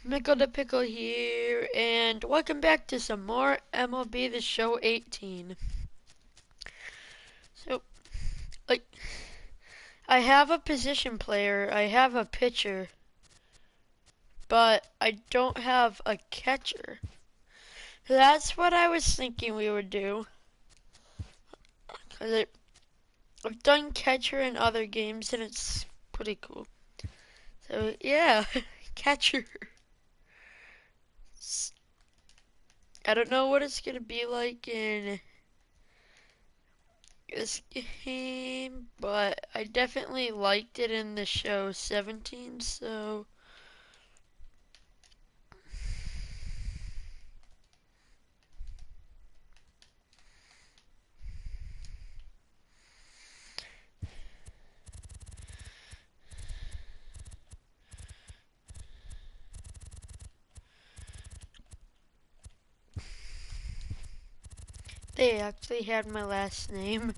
Mickle the Pickle here, and welcome back to some more MLB The Show 18. So, like, I have a position player, I have a pitcher, but I don't have a catcher. That's what I was thinking we would do. Because I've done catcher in other games, and it's pretty cool. So, yeah, catcher. I don't know what it's going to be like in this game, but I definitely liked it in the show 17, so they actually had my last name.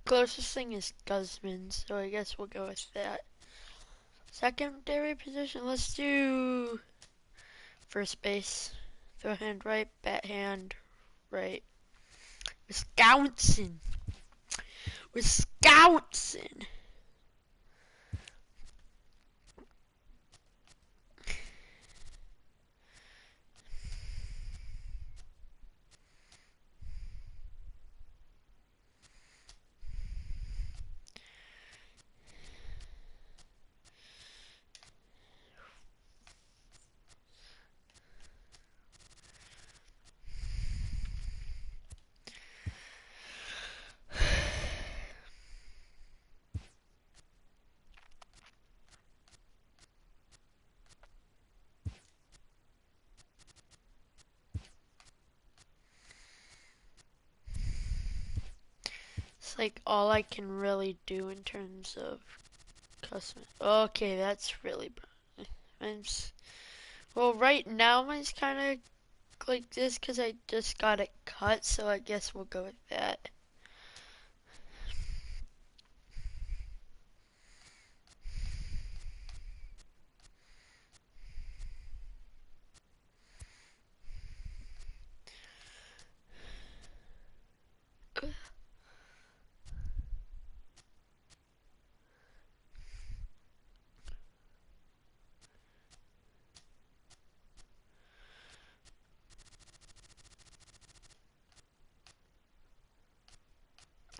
Closest thing is Guzman, so I guess we'll go with that. Secondary position, let's do first base. Throw hand right, bat hand right. Wisconsin. Wisconsin. It's like all I can really do in terms of custom. Okay, that's really. Mine's, well, right now mine's kind of like this because I just got it cut, so I guess we'll go with that.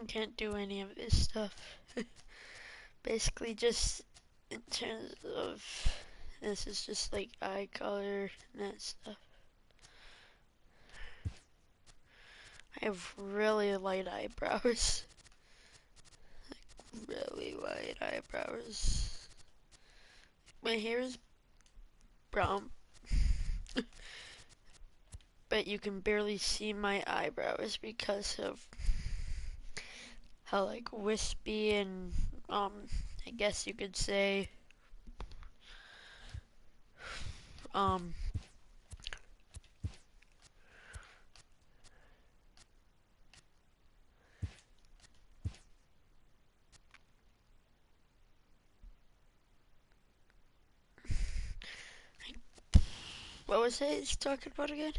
I can't do any of this stuff. Basically, just in terms of this is just like eye color and that stuff. I have really light eyebrows. Really light eyebrows. My hair is brown, but you can barely see my eyebrows because of how like wispy and I guess you could say um what was I talking about again?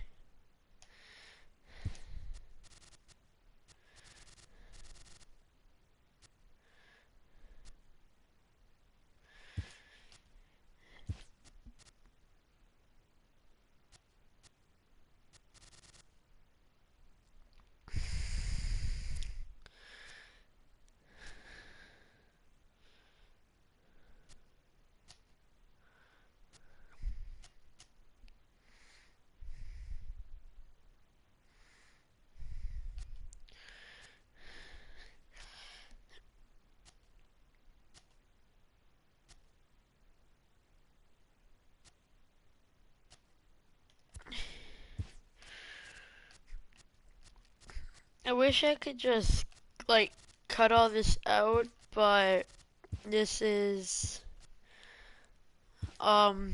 I wish I could just like cut all this out, but this is um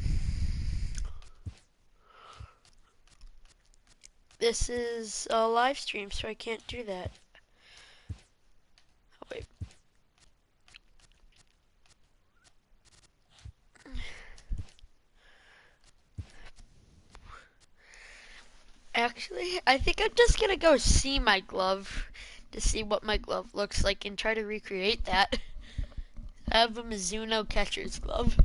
this is a live stream, so I can't do that. Oh, wait. Actually, I think I'm just gonna go see my glove to see what my glove looks like and try to recreate that. I have a Mizuno catcher's glove.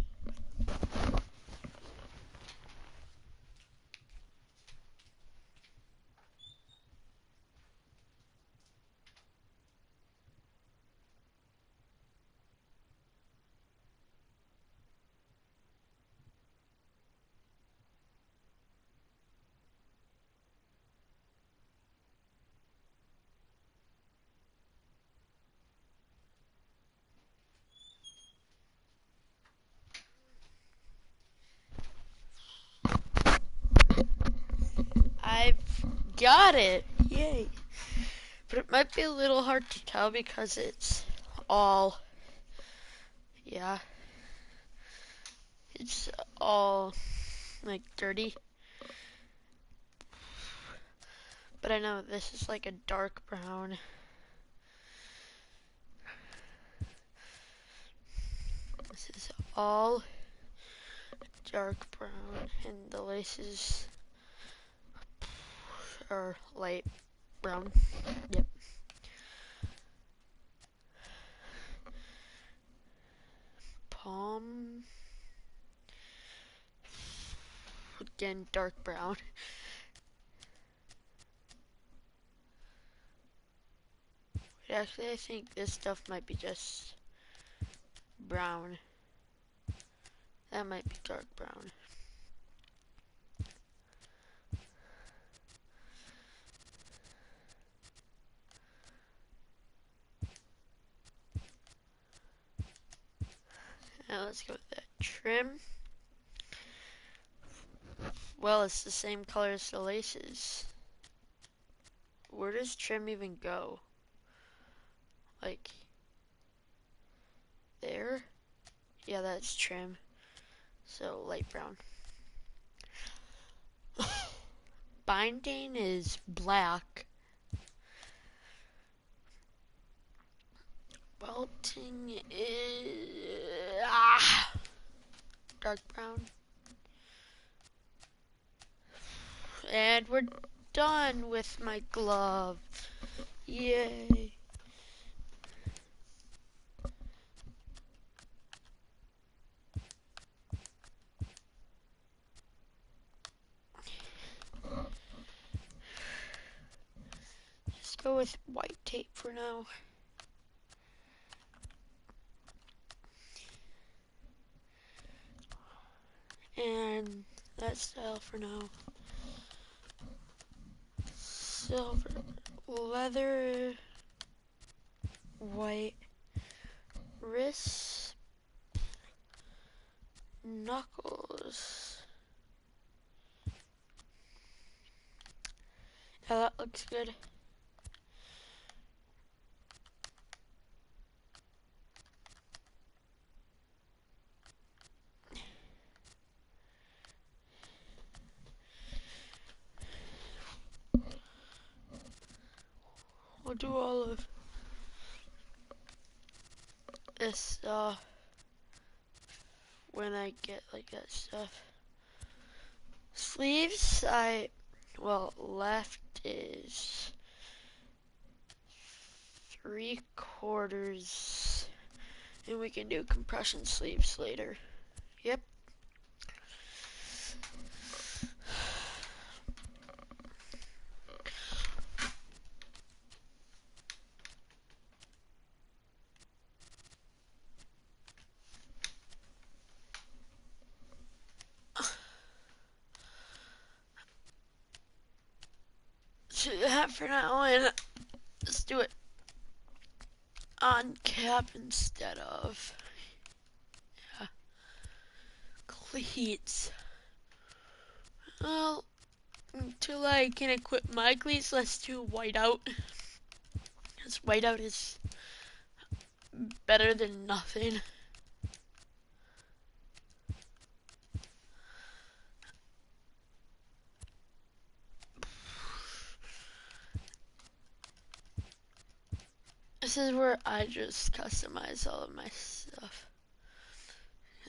I've got it! Yay! But it might be a little hard to tell because it's all, yeah, it's all like dirty. But I know this is like a dark brown. This is all dark brown, and the laces are light brown. Yep. Palm, again dark brown. Actually, I think this stuff might be just brown. That might be dark brown. Now let's go with that trim. Well, it's the same color as the laces. Where does trim even go? Like, there? Yeah, that's trim. So, light brown. Binding is black. Belting is dark brown. And we're done with my glove. Yay. Just go with white tape for now. And that style for now. Silver, leather, white, wrists, knuckles. Yeah, that looks good. We'll do all of this when I get like that stuff. Sleeves, well, left is 3/4, and we can do compression sleeves later. Yep. So that for now, and let's do it on cap instead of cleats. Well, until I can equip my cleats, let's do white out. because whiteout is better than nothing. This is where I just customize all of my stuff.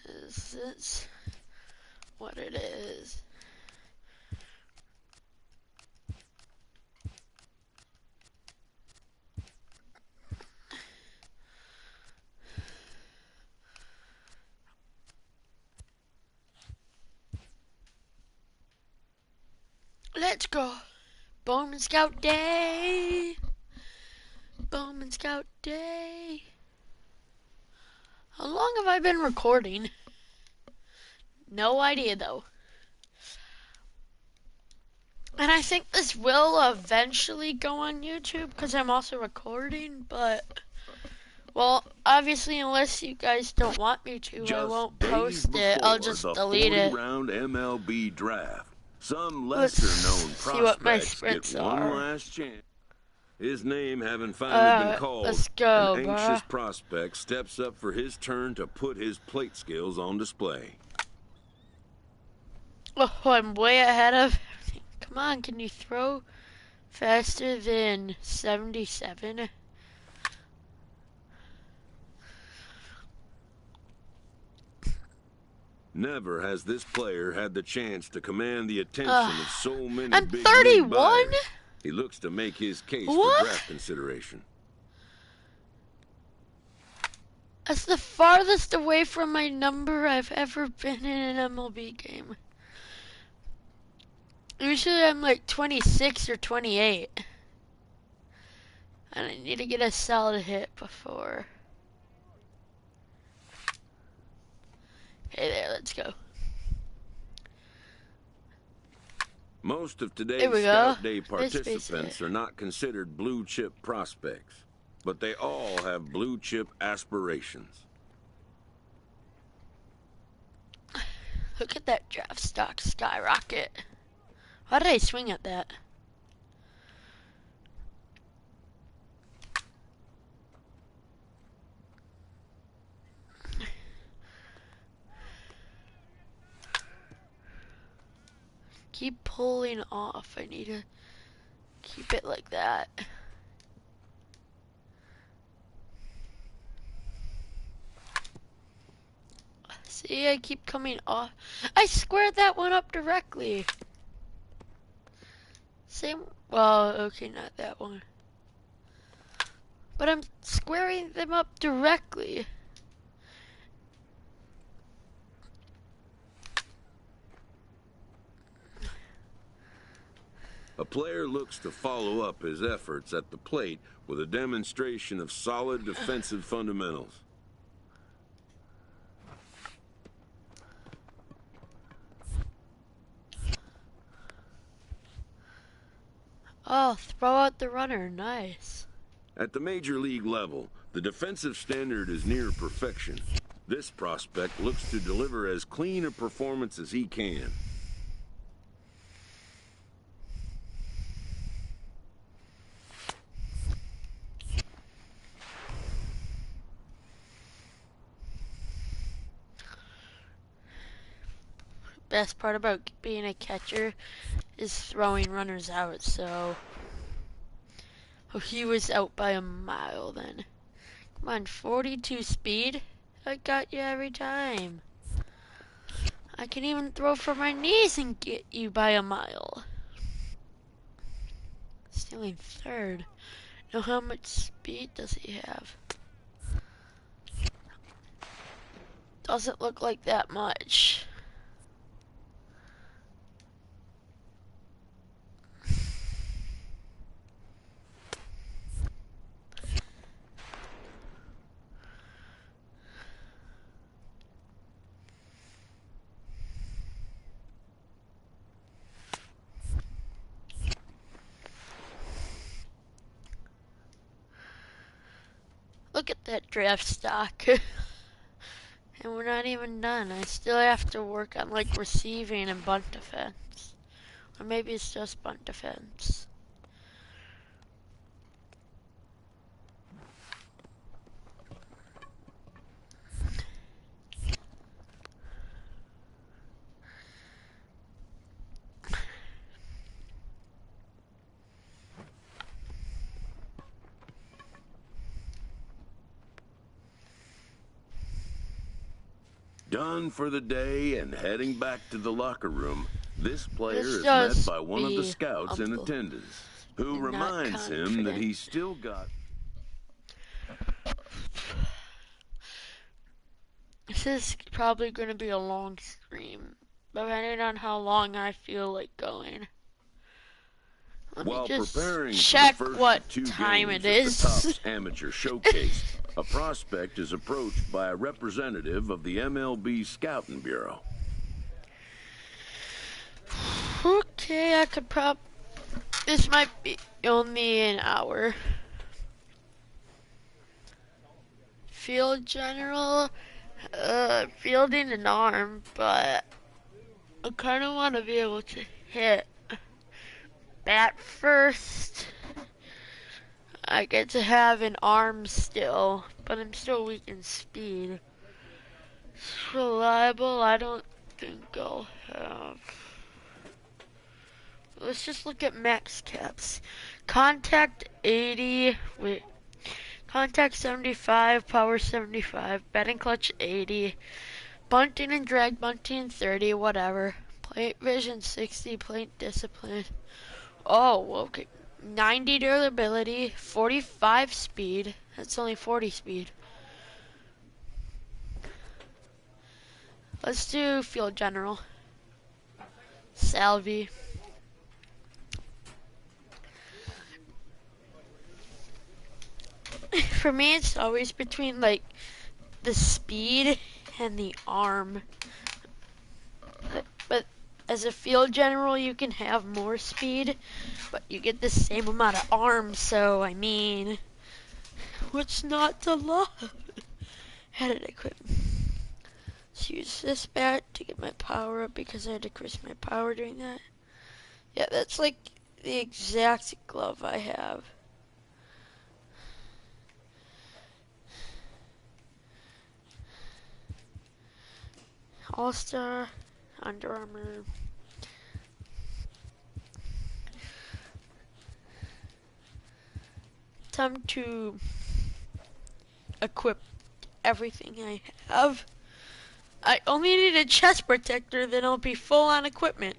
This is what it is. Let's go. Bowman Scout Day. Bowman Scout Day. How long have I been recording? No idea though. And I think this will eventually go on YouTube because I'm also recording, but well, obviously unless you guys don't want me to, I won't post it. I'll just delete it. 40-round MLB draft. Some Let's lesser-known see what my prospects get sprints one are. last chance. His name having finally been called, let's go, an anxious bruh. prospect steps up for his turn to put his plate skills on display. Oh, I'm way ahead of everything. Come on, can you throw faster than 77? Never has this player had the chance to command the attention of so many I'm big 31? buyers. He looks to make his case What? for draft consideration. That's the farthest away from my number I've ever been in an MLB game. Usually I'm like 26 or 28. And I need to get a solid hit before. Hey there, let's go. Most of today's Here we Scout go. Day This participants are not considered blue chip prospects, but they all have blue chip aspirations. Look at that draft stock skyrocket. Why did I swing at that? Keep pulling off. I need to keep it like that. See, I keep coming off. I squared that one up directly. Same, well, okay, not that one. But I'm squaring them up directly. A player looks to follow up his efforts at the plate with a demonstration of solid defensive fundamentals. Oh, throw out the runner, nice. At the major league level, the defensive standard is near perfection. This prospect looks to deliver as clean a performance as he can. Best part about being a catcher is throwing runners out, so... Oh, he was out by a mile then. Come on, 42 speed. I got you every time. I can even throw from my knees and get you by a mile. Stealing third. Know how much speed does he have? Doesn't look like that much. Look at that draft stock. And we're not even done. I still have to work on like receiving and bunt defense. Or maybe it's just bunt defense. Done for the day and heading back to the locker room, this player Let's is met just by one of the be scouts in humble attendance, who and not reminds him that confident. he's still got... This is probably going to be a long stream, depending on how long I feel like going. Let me While just preparing for the check first what of two time it games at the is. Topps Amateur Showcase, a prospect is approached by a representative of the MLB Scouting Bureau. Okay, I could this might be only an hour. Field general, fielding an arm, but I kind of want to be able to hit bat first. I get to have an arm still, but I'm still weak in speed. Reliable, I don't think I'll have. Let's just look at max caps. Contact 80, wait, contact 75, power 75, batting clutch 80, bunting and drag bunting 30, whatever. Plate vision 60, plate discipline. Oh, okay. 90 durability, 45 speed. That's only 40 speed. Let's do field general. Salvi. For me, it's always between like the speed and the arm. But as a field general, you can have more speed, but you get the same amount of arm. So I mean, what's not to love? How did I quit? Let's use this bat to get my power up because I had to increase my power doing that. Yeah, that's like the exact glove I have. All-Star, Under Armour. Time to equip everything I have. I only need a chest protector, then I'll be full on equipment.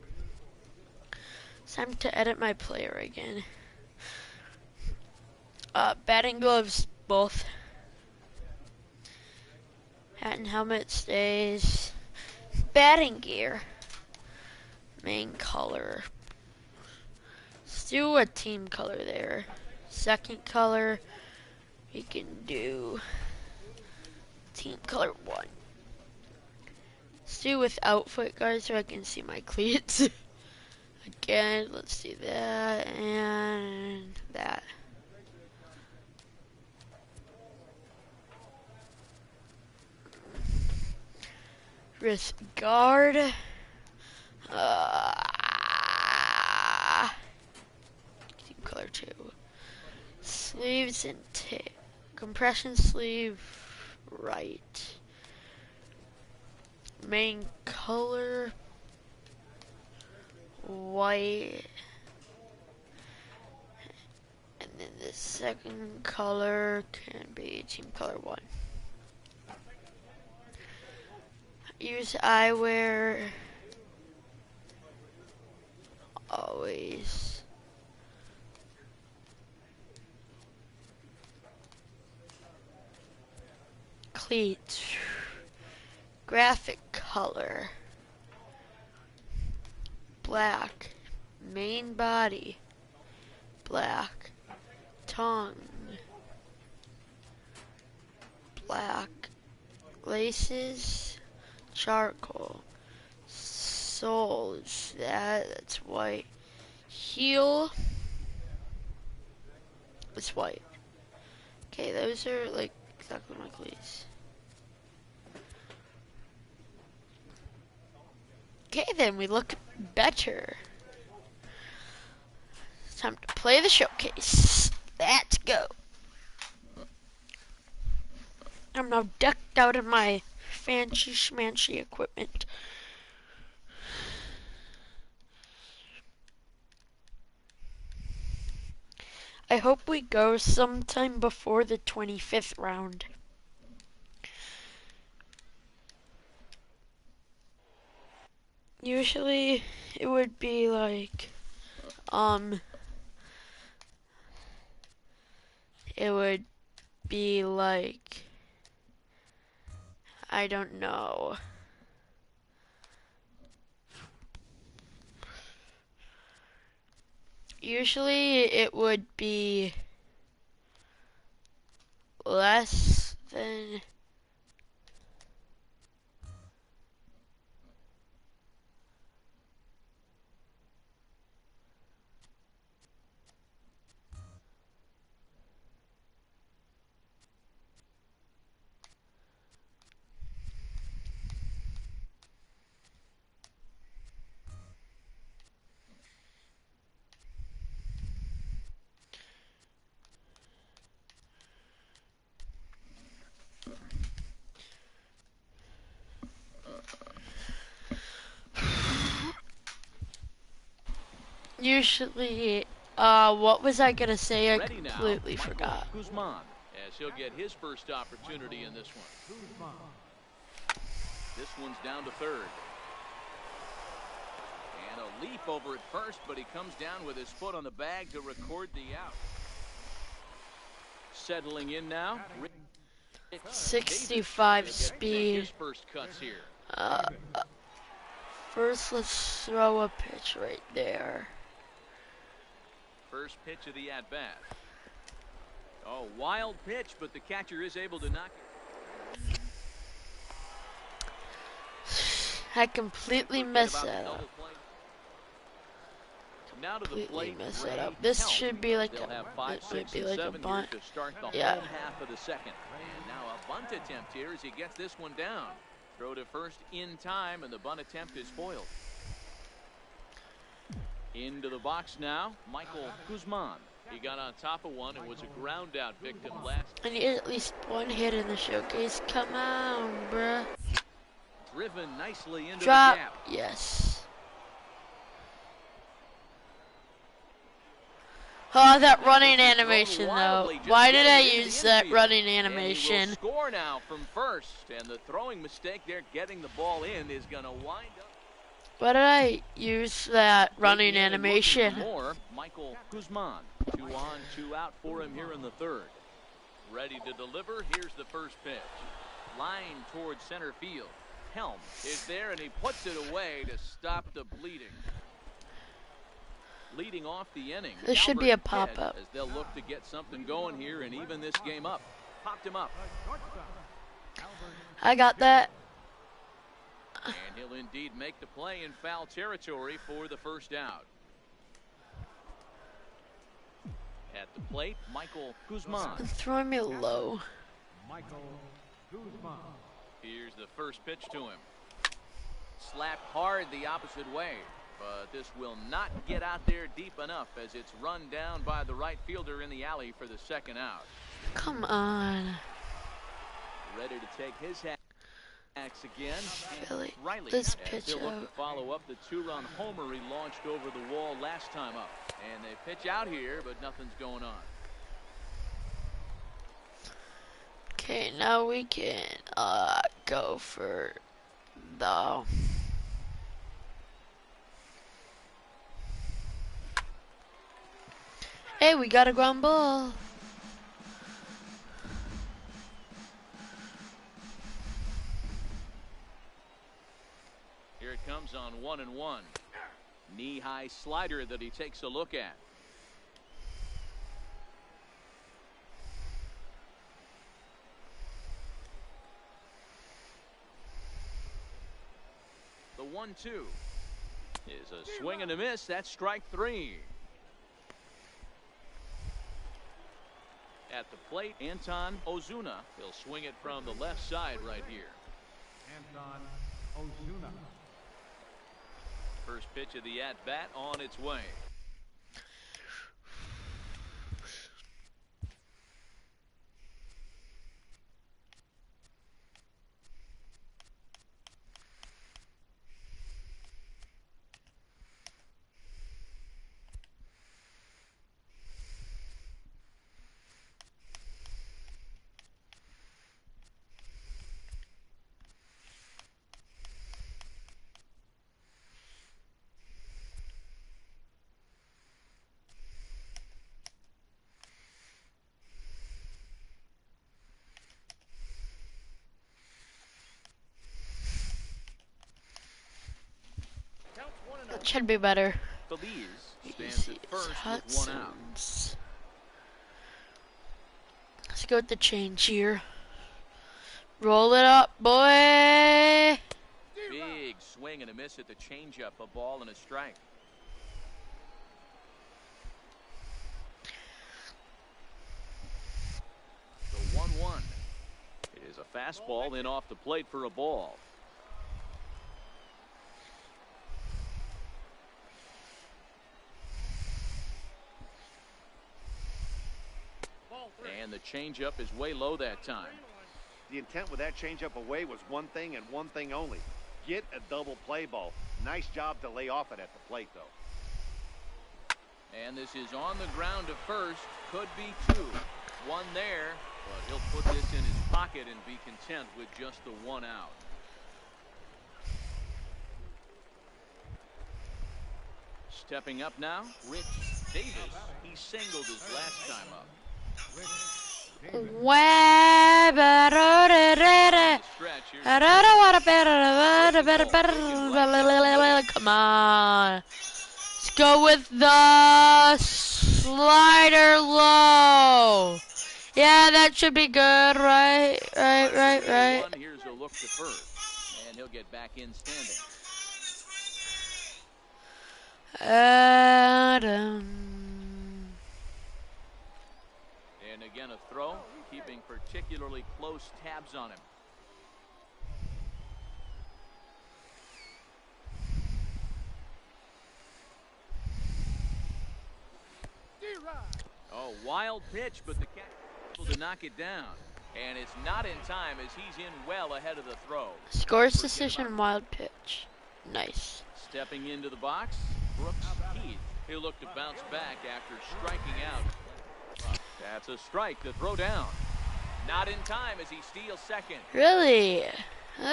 It's time to edit my player again. Batting gloves, both. Hat and helmet stays. Batting gear. Main color. Let's do a team color there. Second color, we can do team color 1. Let's do without foot guards so I can see my cleats. Again, let's do that and that. Wrist guard. Team color 2. Sleeves and tape. Compression sleeve, right. Main color, white. And then the second color can be team color 1. Use eyewear. Always. Cleats. Graphic color. Black. Main body. Black. Tongue. Black. Laces. Charcoal. Soles. That's white. Heel. It's white. Okay, those are like exactly my cleats. Okay, then we look better. It's time to play the showcase. Let's go. I'm now decked out in my fancy schmancy equipment. I hope we go sometime before the 25th round. Usually it would be like, um, it would be like, I don't know. Usually it would be less than usually, what was I gonna say? I Ready now, completely Michael forgot. Guzman, as he'll get his first opportunity in this one. This one's down to third. And a leap over at first, but he comes down with his foot on the bag to record the out. Settling in now. 65 Take speed. his first cuts here. Uh, First, let's throw a pitch right there. First pitch of the at-bat. Oh, wild pitch, but the catcher is able to knock it. I completely messed that up. Now to the plate, messed that up. This should be like they'll have a, 5, it 6, might be and like a 7 bunt. here to start the Yeah. home half of the second. And now a bunt attempt here as he gets this one down. Throw to first in time, and the bunt attempt is foiled. Into the box now, Michael Guzman. He got on top of one and was a ground out victim last. I need at least one hit in the showcase. Come on, bruh. Driven nicely into Drop. the gap. Yes. Oh, that running animation though. Why did I use that running animation? And he will score now from first, and the throwing mistake there getting the ball in is going to wind up. Why did I use that running animation? More, Michael Guzman. 2 on, 2 out for him here in the third. Ready to deliver. Here's the first pitch. Line towards center field. Helm is there, and he puts it away to stop the bleeding. Leading off the inning. This should be a pop-up. As they'll look to get something going here and even this game up. Popped him up. I got that. And he'll indeed make the play in foul territory for the first out. At the plate, Michael Guzman. Throwing me low. Michael Guzman. Here's the first pitch to him. Slapped hard the opposite way, but this will not get out there deep enough as it's run down by the right fielder in the alley for the second out. Come on. Ready to take his axe again. Really? Riley, This as pitch he'll look out. to follow up the 2-run homer he launched over the wall last time up. And they pitch out here, but nothing's going on. Okay, now we can go for the Hey, we got a ground ball. Here it comes on 1-1. Knee-high slider that he takes a look at. The 1-2 is a swing and a miss. That's strike 3. At the plate, Anton Ozuna. He'll swing it from the left side right here. Anton Ozuna. First pitch of the at-bat on its way. Should be better. Feliz stands Easy at first hot with one out. sounds. Let's go with the change here. Roll it up, boy. Big swing and a miss at the changeup, a ball and a strike. The 1-1. It is a fastball in off the plate for a ball. And the changeup is way low that time. The intent with that changeup away was one thing and one thing only. Get a double play ball. Nice job to lay off it at the plate, though. And this is on the ground to first. Could be two. One there, but he'll put this in his pocket and be content with just the one out. Stepping up now, Rich Davis. He singled his last time up. Come on. Let's go with the slider low. Yeah, that should be good, right? Right. Here's a look to first, and he'll get back in standing. Adam. And again a throw, keeping particularly close tabs on him. Oh, wild pitch, but the catcher able to knock it down. And it's not in time as he's in well ahead of the throw. Scores decision, wild pitch. Nice. Stepping into the box, Brooks Heath. He'll look to bounce back after striking out. That's a strike to throw down. Not in time as he steals second. Really?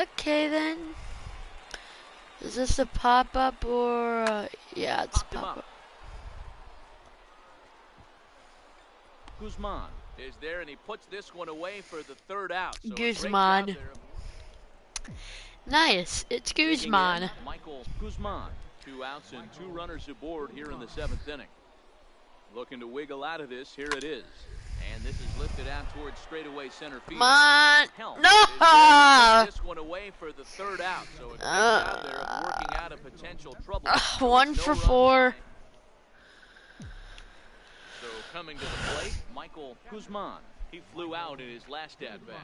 Okay then. Is this a pop-up or... yeah, it's a pop-up. Guzman is there, and he puts this one away for the third out. So Guzman. Nice. It's Guzman. Michael Guzman. 2 outs and 2 runners aboard here in the 7th inning. Looking to wiggle out of this. Here it is. And this is lifted out towards straightaway center field. Come on. Helm No! this one away for the third out. So it's out there of working out a potential trouble. 1 for 4. So coming to the plate, Michael Guzman. He flew out in his last at-bat.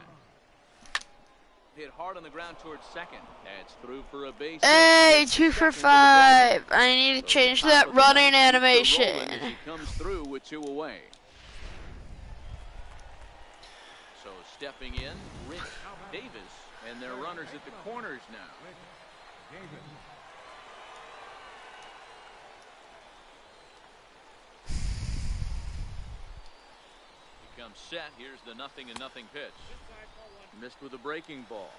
Hit hard on the ground towards second. That's through for a base. Hey, 2 for 5. I need to change that running animation. He comes through with 2 away. So stepping in, Rich Davis, and their runners at the corners now. He comes set. Here's the 0-0 pitch. Missed with a breaking ball.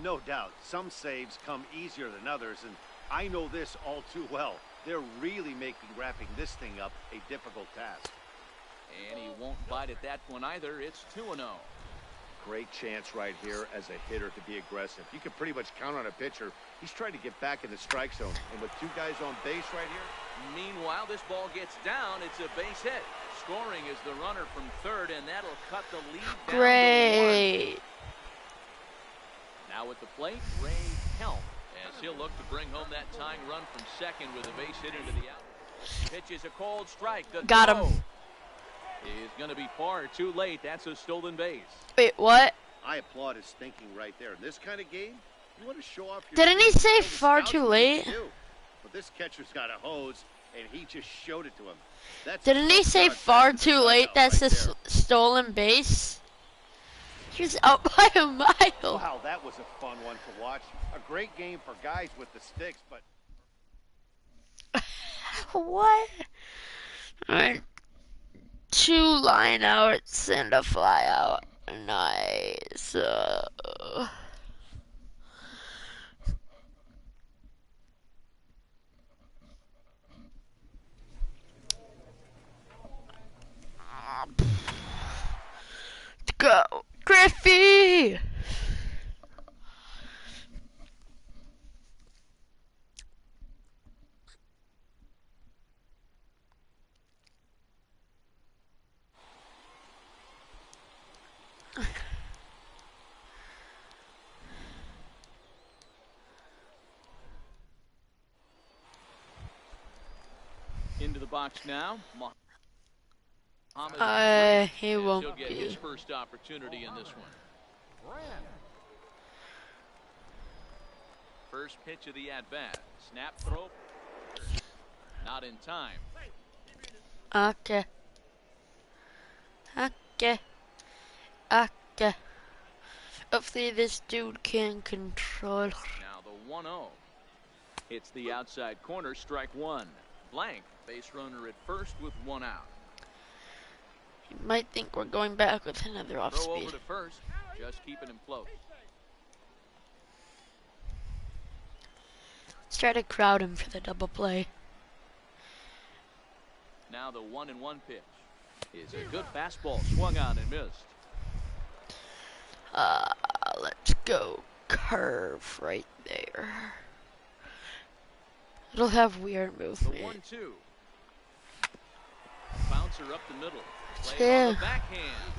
No doubt, some saves come easier than others, and I know this all too well. They're really making wrapping this thing up a difficult task. And he won't bite at that one either. It's 2-0. Great chance right here as a hitter to be aggressive. You can pretty much count on a pitcher. He's trying to get back in the strike zone, and with 2 guys on base right here. Meanwhile, this ball gets down. It's a base hit. Scoring is the runner from third, and that'll cut the lead down Great. to 1. Now at the plate, Ray Helm, as he'll look to bring home that tying run from second with a base hit into the out. Pitch is a cold strike. The Got throw him. is going to be far too late. That's a stolen base. Wait, what? I applaud his thinking right there. In this kind of game, you want to show off your... Didn't he say Well, the far scouts too know what late? to do. But this catcher's got a hose, and he just showed it to him. That's Didn't he say far too late? That's a stolen base. He was out by a mile. Wow, that was a fun one to watch. A great game for guys with the sticks, but... What? Alright. 2 line outs and a fly out. Nice. Go, Griffey! box now. Muhammad, He and won't he'll get his be. first opportunity in this one. First pitch of the at-bat. Snap throw. Not in time. Okay. Okay. Okay. Hopefully this dude can control. Now the 1-0. It's the outside corner, strike one. Blank, base runner at first with one out. You might think we're going back with another off Throw speed. over to first, just keeping him close. Let's try to crowd him for the double play. Now the 1-1 pitch is a good fastball, swung on and missed. Let's go curve right there. It'll have weird The movement. 1-2. Bouncer up the middle. Play Yeah. on the backhand.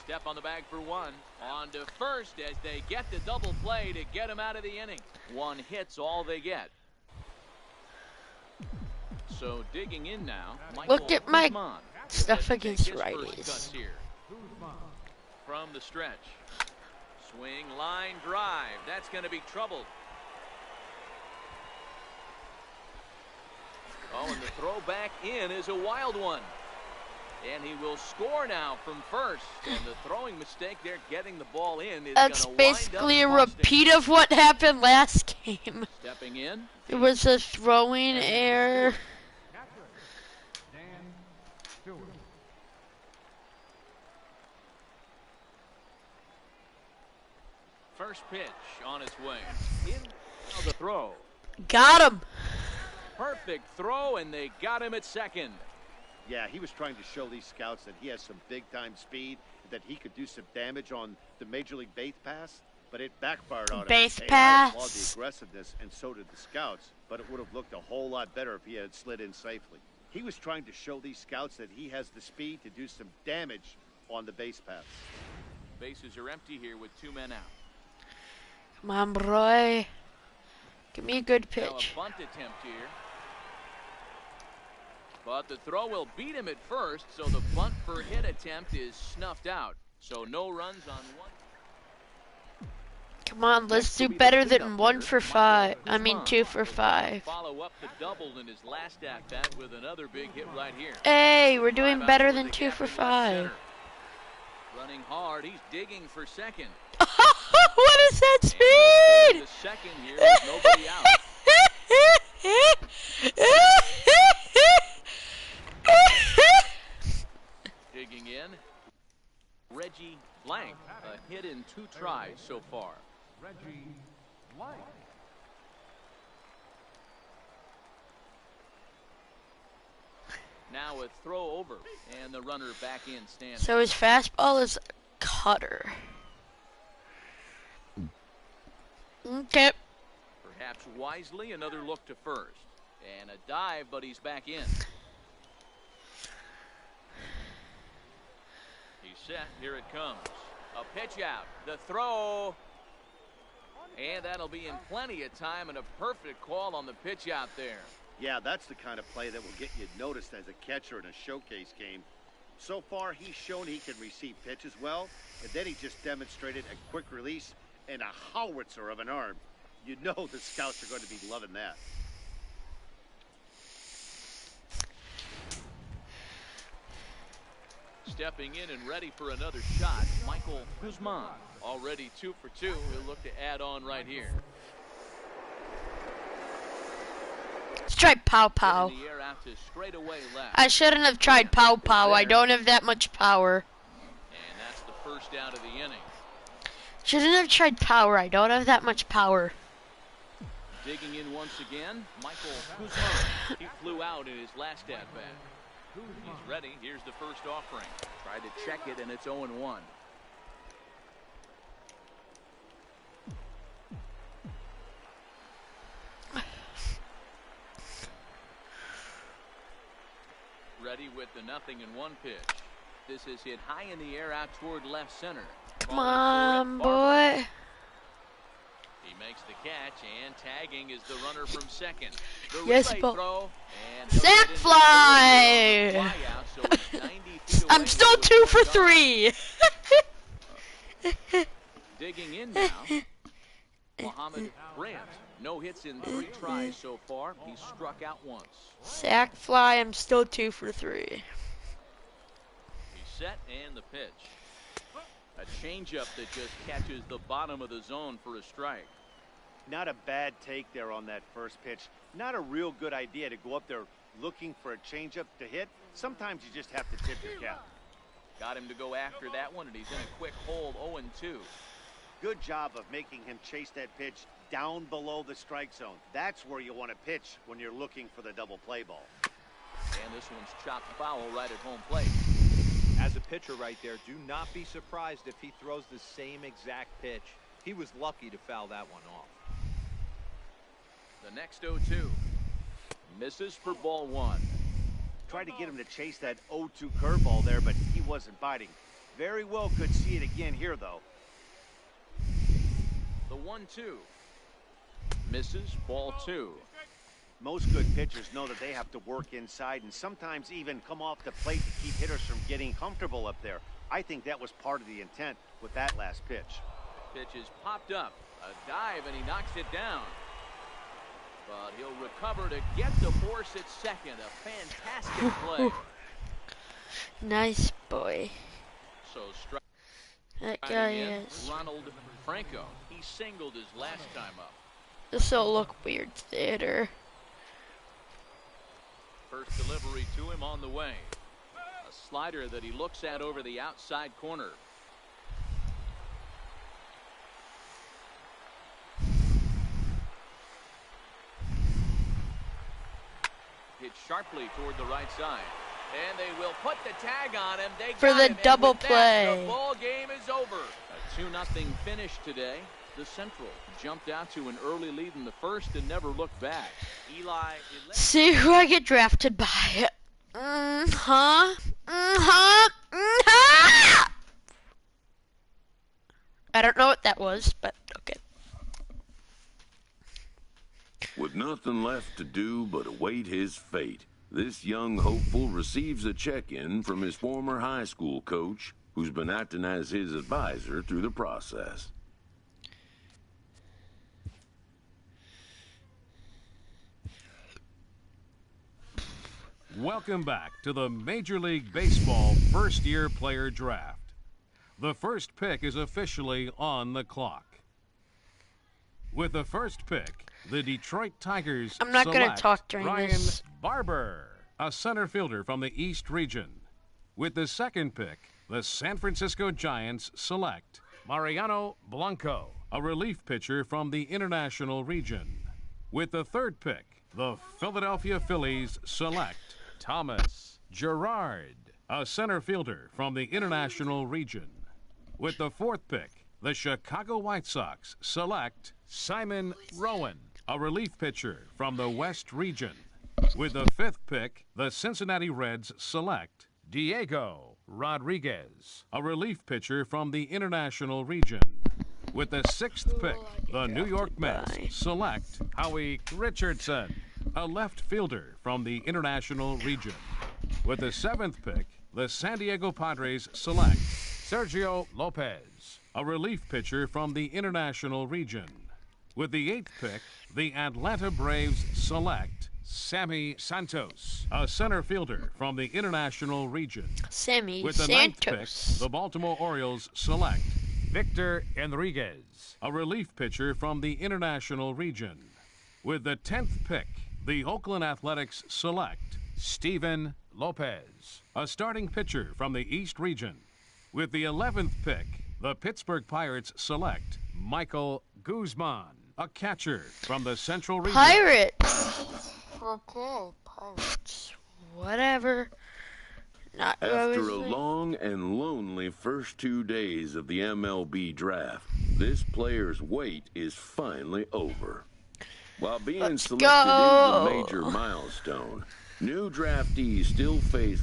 Step on the bag for one. On to first as they get the double play to get him out of the inning. One hit's all they get. So digging in now. Look at my Guzman. stuff He'll against take his first righties. cuts here. From the stretch. Swing, line, drive. That's going to be trouble. Oh, and the throw back in is a wild one. And he will score now from first. And the throwing mistake there, getting the ball in, is That's gonna basically a wind up costing. repeat of what happened last game. Stepping in. It was a throwing error. First pitch on its way. In the throw. Got him. Perfect throw, and they got him at second. Yeah, he was trying to show these scouts that he has some big-time speed, that he could do some damage on the Major League base pass, but it backfired on him. Base Hey, I pass. applaud the aggressiveness, and so did the scouts, but it would have looked a whole lot better if he had slid in safely. He was trying to show these scouts that he has the speed to do some damage on the base pass. Bases are empty here with two men out. Come on, Roy. Give me a good Now pitch. a bunt attempt here. But the throw will beat him at first, so the bunt for hit attempt is snuffed out. So no runs on one. Come on, let's Next do will be the better cleanup than 1 hitter, for Michael 5. I Guzman. mean 2 for Will try to 5. Follow up the double in his last at bat with another big hit right here. Hey, we're doing Drive out better toward than the 2 gap for in left 5. center. Running hard, he's digging for second. What is that And speed? the second here with nobody out. Digging in, Reggie Blank, a hit in 2 tries so far. Reggie White. Now a throw over, and the runner back in standing. So his fastball is cutter. Okay. Perhaps wisely, another look to first. And a dive, but he's back in. He's set, here it comes. A pitch out, the throw. And that'll be in plenty of time, and a perfect call on the pitch out there. Yeah, that's the kind of play that will get you noticed as a catcher in a showcase game. So far, he's shown he can receive pitches well, and then he just demonstrated a quick release and a howitzer of an arm. You know the scouts are going to be loving that. Stepping in and ready for another shot, Michael Guzman. Already 2 for 2. He'll look to add on right here. Let's try Pow Pow. In the air out to straightaway left. I shouldn't have tried Pow Pow. I don't have that much power. And that's the first out of the inning. Shouldn't have tried Power. I don't have that much power. Digging in once again, Michael Guzman. He flew out in his last at-bat. He's ready. Here's the first offering. Tried to check it, and it's 0-1. Ready with the 0-1 pitch. This is hit high in the air out toward left center. Come Calling for on, it, Barber. boy. He makes the catch, and tagging is the runner from second. The Yes, relay but throw, and sack fly. so he's 90 feet away I'm still with 2 one for gone. 3. Digging in now, Mohammed Grant. No hits in 3 tries so far. He's struck out once. Sack fly. I'm still 2 for 3. He's set, and the pitch. A changeup that just catches the bottom of the zone for a strike. Not a bad take there on that first pitch. Not a real good idea to go up there looking for a changeup to hit. Sometimes you just have to tip your cap. Got him to go after that one, and he's in a quick hold, 0-2. Good job of making him chase that pitch down below the strike zone. That's where you want to pitch when you're looking for the double play ball. And this one's chopped foul right at home plate. As a pitcher right there, do not be surprised if he throws the same exact pitch. He was lucky to foul that one off. The next 0-2. Misses for ball 1. Tried to get him to chase that 0-2 curveball there, but he wasn't biting. Very well could see it again here, though. The 1-2. Misses, ball 2. Most good pitchers know that they have to work inside and sometimes even come off the plate to keep hitters from getting comfortable up there. I think that was part of the intent with that last pitch. Pitch is popped up. A dive, and he knocks it down. But he'll recover to get the force at second. A fantastic play. Nice boy. So strike. That guy in, is. Ronald Franco. He singled his last time up. This'll look weird to the hitter. First delivery to him on the way. A slider that he looks at over the outside corner. Hit sharply toward the right side. And they will put the tag on him. They For got the him, and double with that, play. the ball game is over. A 2-0 finish today. The Central jumped out to an early lead in the first and never looked back. Eli. See who I get drafted by. I don't know what that was, but okay. With nothing left to do but await his fate, this young hopeful receives a check-in from his former high school coach, who's been acting as his advisor through the process. Welcome back to the Major League Baseball first-year player draft. The first pick is officially on the clock. With the first pick, the Detroit Tigers I'm not gonna select talk during Ryan this. Barber, a center fielder from the East region. With the second pick, the San Francisco Giants select Mariano Blanco, a relief pitcher from the International region. With the third pick, the Philadelphia Phillies select Thomas Gerard, a center fielder from the International region. With the fourth pick, the Chicago White Sox select Simon Rowan, a relief pitcher from the West region. With the fifth pick, the Cincinnati Reds select Diego Rodriguez, a relief pitcher from the International region. With the sixth pick, the New York Mets select Howie Richardson, a left fielder from the International region. With the seventh pick, the San Diego Padres select Sergio Lopez, a relief pitcher from the International region. With the eighth pick, the Atlanta Braves select Sammy Santos, a center fielder from the International region. Sammy With the ninth pick, Santos. the Baltimore Orioles select Victor Enriquez, a relief pitcher from the International region. With the 10th pick, the Oakland Athletics select Steven Lopez, a starting pitcher from the East region. With the 11th pick, the Pittsburgh Pirates select Michael Guzman, a catcher from the Central region. Pirates. Okay, Pirates. Whatever. Not who I After was a like- long and lonely first 2 days of the MLB draft, this player's wait is finally over. While being Let's selected go. is a major milestone, new draftees still face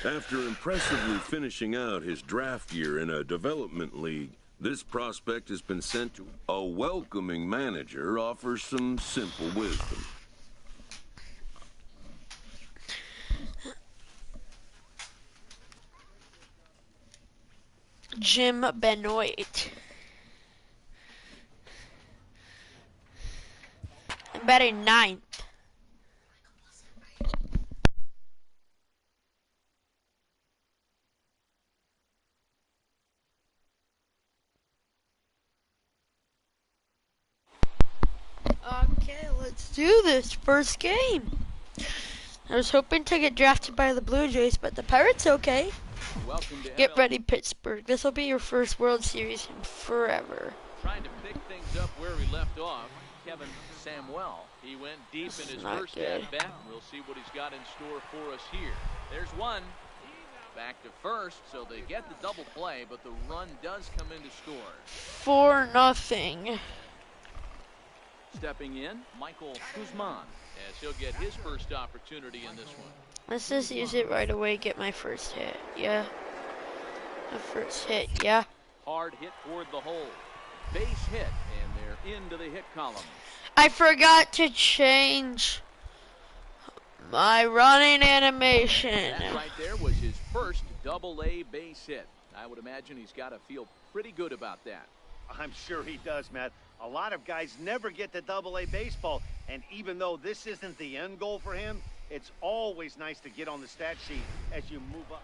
After impressively finishing out his draft year in a development league, this prospect has been sent to a welcoming manager offers some simple wisdom. Jim Benoit. I'm batting ninth. Okay, let's do this first game. I was hoping to get drafted by the Blue Jays, but the Pirates okay. Welcome to Get MLB. ready, Pittsburgh. This will be your first World Series in forever. Trying to pick things up where we left off. Kevin Samuel. He went deep in his Not first good. at bat. We'll see what he's got in store for us here. There's one. Back to first, so they get the double play, but the run does come in to score. 4-0. Stepping in, Michael Guzman, as he'll get his first opportunity in this one. Let's just use it right away. Get my first hit. Yeah. My first hit. Yeah. Hard hit toward the hole. Base hit, and they're into the hit column. I forgot to change my running animation. That right there was his first double-A base hit. I would imagine he's got to feel pretty good about that. I'm sure he does, Matt. A lot of guys never get to Double-A baseball, and even though this isn't the end goal for him, it's always nice to get on the stat sheet as you move up.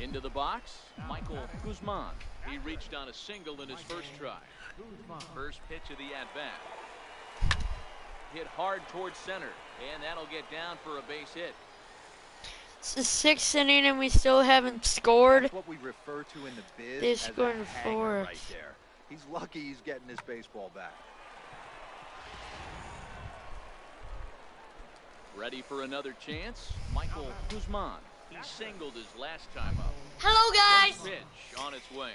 Into the box, Michael Guzman. He reached on a single in his first try. First pitch of the at-bat. Hit hard towards center, and that'll get down for a base hit. It's the 6th inning and we still haven't scored. That's what we refer to in the biz They as scored a in hanger 4th. right there. He's lucky he's getting his baseball back. Ready for another chance, Michael Guzman. He singled his last time up. Hello, guys. First pitch on its way.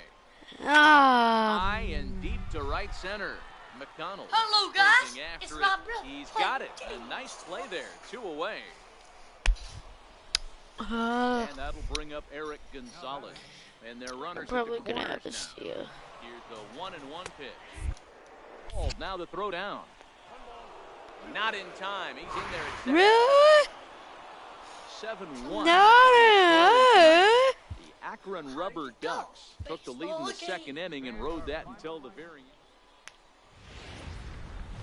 Ah. High and deep to right center. McDonald. Hello, guys. Chasing after It's it. my brother. He's got it. A nice play there. 2 away. Uh, And that'll bring up Eric Gonzalez. And their runners probably at the gonna have corners to now. steal. Here's the 1-1 pitch. Oh, now the throw down. Not in time. He's in there at second. Really? 7-1. No. The Akron Rubber Ducks took the lead in the second inning and rode that until the very end.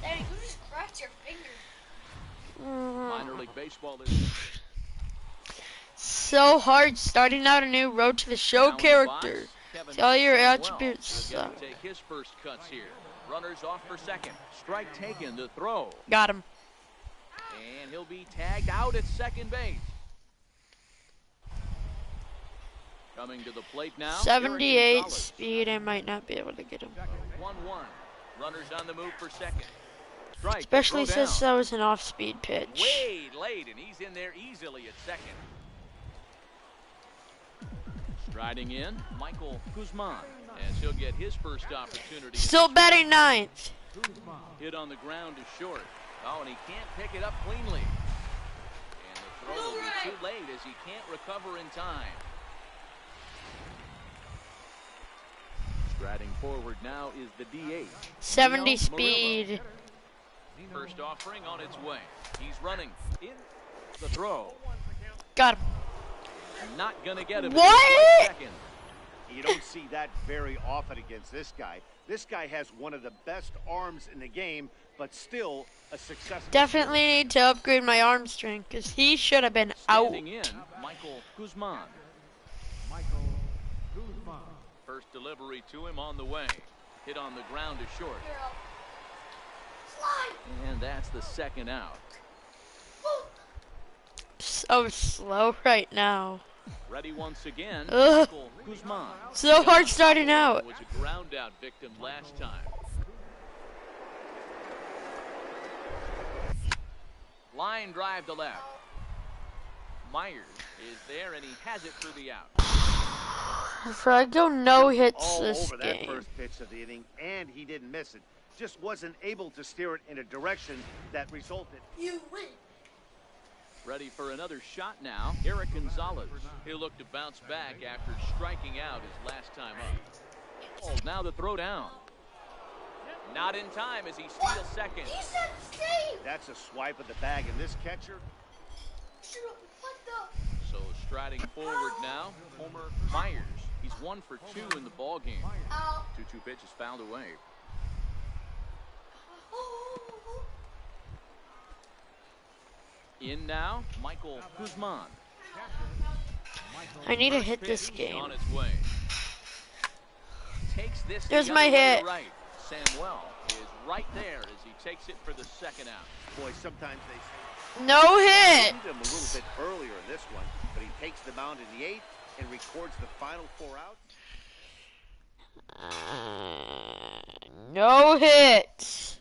Daddy, you just cracked your finger. Minor League Baseball is So hard starting out a new Road to the Show now in the character. box. Kevin See, all your Samuel attributes will get suck. to take his first cuts here. Runners off for second. Strike taken. The throw. Got him. And he'll be tagged out at second base. Coming to the plate now. 78 Eric Gonzalez. speed. I might not be able to get him. 1-1. Runners on the move for second. Strike. Especially throw down. since that was an off-speed pitch. Way late, and he's in there easily at second. Striding in, Michael Guzman, as he'll get his first opportunity. Still batting ninth. Hit on the ground to short. Oh, and he can't pick it up cleanly. And the throw will be too late as he can't recover in time. Striding forward now is the DH. 70 Nino speed. First offering on its way. He's running in the throw. Got him. Not going to get him. What? Second. You don't see that very often against this guy. This guy has one of the best arms in the game, but still a successful. Definitely need to upgrade my arm strength because he should have been out. Standing in, Michael Guzman. First delivery to him on the way. Hit on the ground to short. And that's the second out. So slow right now. Ready once again, Ugh. Michael Guzman. So hard starting out. Was a ground out victim last time. Line drive to left. Myers is there and he has it for the out. If I go no hits all this over that game. first pitch of the inning, and he didn't miss it. Just wasn't able to steer it in a direction that resulted. You win. Ready for another shot now. Eric Gonzalez. He'll look to bounce back after striking out his last time up. Oh, now the throw down. Not in time as he steals second. He said save. That's a swipe of the bag, and this catcher. What the? So striding forward now, Homer Myers. He's 1 for 2 in the ball game. 2-2 pitch is fouled away. In now, Michael Guzman. I need to First hit this pitch game. on its way. Takes this There's the my other way hit. to right. Samuel is right there as he takes it for the second out. Boy, sometimes they say No hit. him a little bit earlier in this one, but he takes the mound in the 8th and records the final 4 outs. No hits.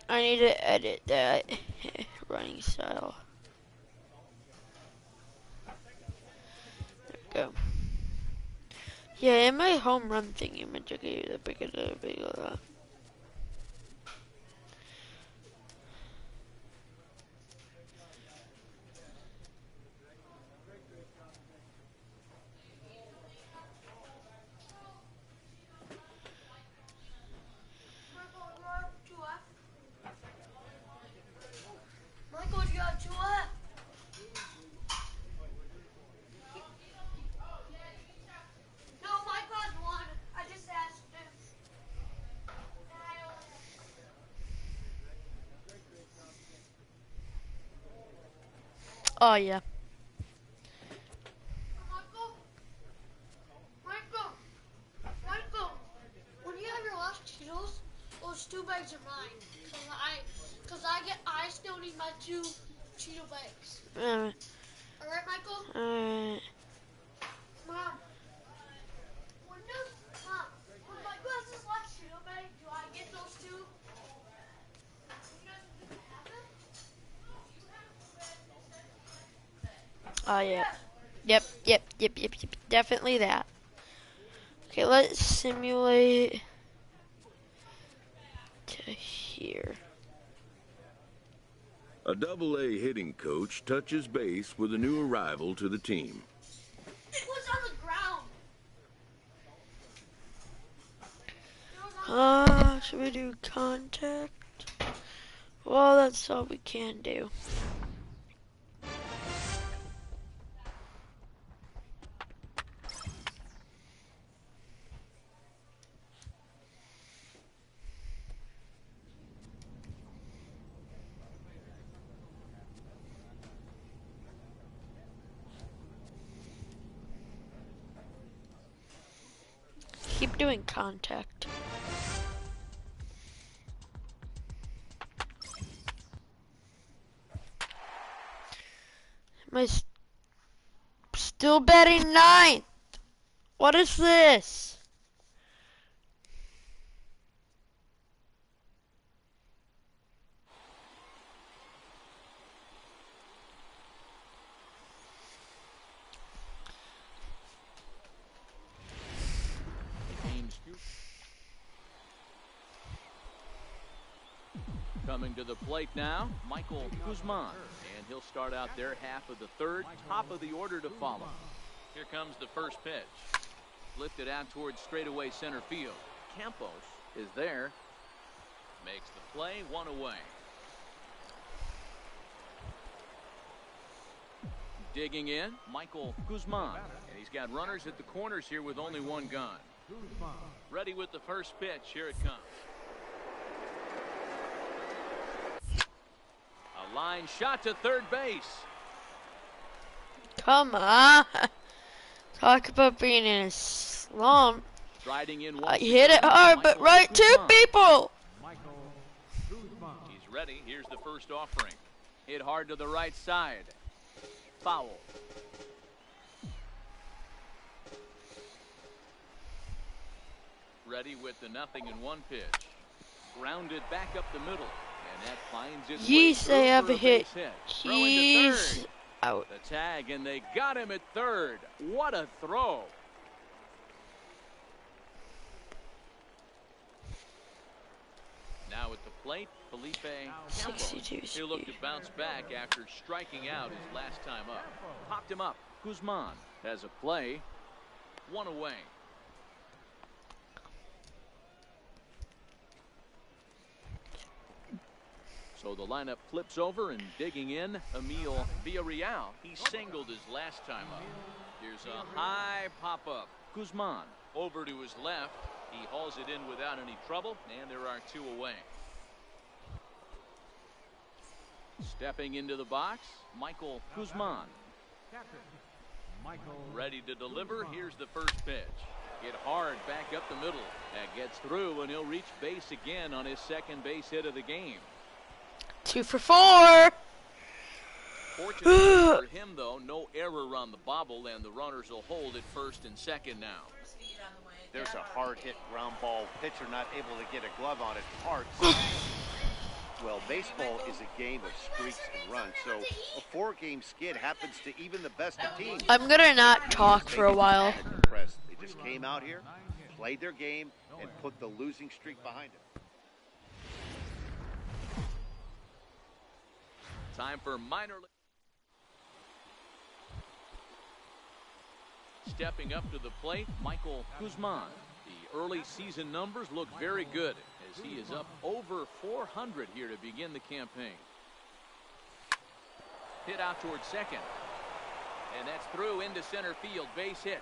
I need to edit that running style. There we go. Yeah, in my home run thing, I meant to give you the big of that. Michael, you got 2 left. No, Michael has 1. I just asked him. Oh yeah. Michael, when you have your last Cheetos, those 2 bags are mine. I still need my 2 Cheeto bags. Uh, All right, Michael? Mom. When Michael has his last Cheeto bag, do I get those 2? You guys have them? oh yeah. Yep. Definitely that. Okay, let's simulate to here. A Double-A hitting coach touches base with a new arrival to the team. What's on the ground? Should we do contact? Well, that's all we can do. Keep doing contact. Am I still betting 9th? What is this? Coming to the plate now, Michael Guzman. And he'll start out their half of the 3rd, top of the order to follow. Here comes the first pitch. Lifted out towards straightaway center field. Campos is there. Makes the play, 1 away. Digging in, Michael Guzman. And he's got runners at the corners here with only 1 gun. Ready with the first pitch. Here it comes. A line shot to third base. Come on. Talk about being in a slump. Striding in I hit it hard, but right to people. He's ready. Here's the first offering. Hit hard to the right side. Foul. Ready with the 0-1 pitch. Grounded back up the middle. And And that finds its way Yes, they through have for a a hit. base hit. Throwing to He's third. out. The tag, and they got him at third. What a throw. Now at the plate, Felipe Campos. 62 He'll look to speed. bounce back after striking out his last time up. Popped him up. Guzman has a play. One away. So the lineup flips over, and digging in, Emil Villarreal. He singled his last time up. Here's a high pop-up. Guzman over to his left. He hauls it in without any trouble, and there are two away. Stepping into the box, Michael Guzman. Ready to deliver. Here's the first pitch. Hit hard back up the middle. That gets through, and he'll reach base again on his second base hit of the game. 2 for 4. Fortunately for him, though, no error on the bobble, and the runners will hold at first and second now. There's a hard hit ground ball. Pitcher not able to get a glove on it. Hard. Well, baseball is a game of streaks and runs, so a 4-game skid happens to even the best of teams. I'm gonna not talk for a while. They just came out here, played their game, and put the losing streak behind them. Time for minor league. Stepping up to the plate, Michael Guzman. The early season numbers look very good as he is up over 400 here to begin the campaign. Hit out towards second. And that's through into center field. Base hit.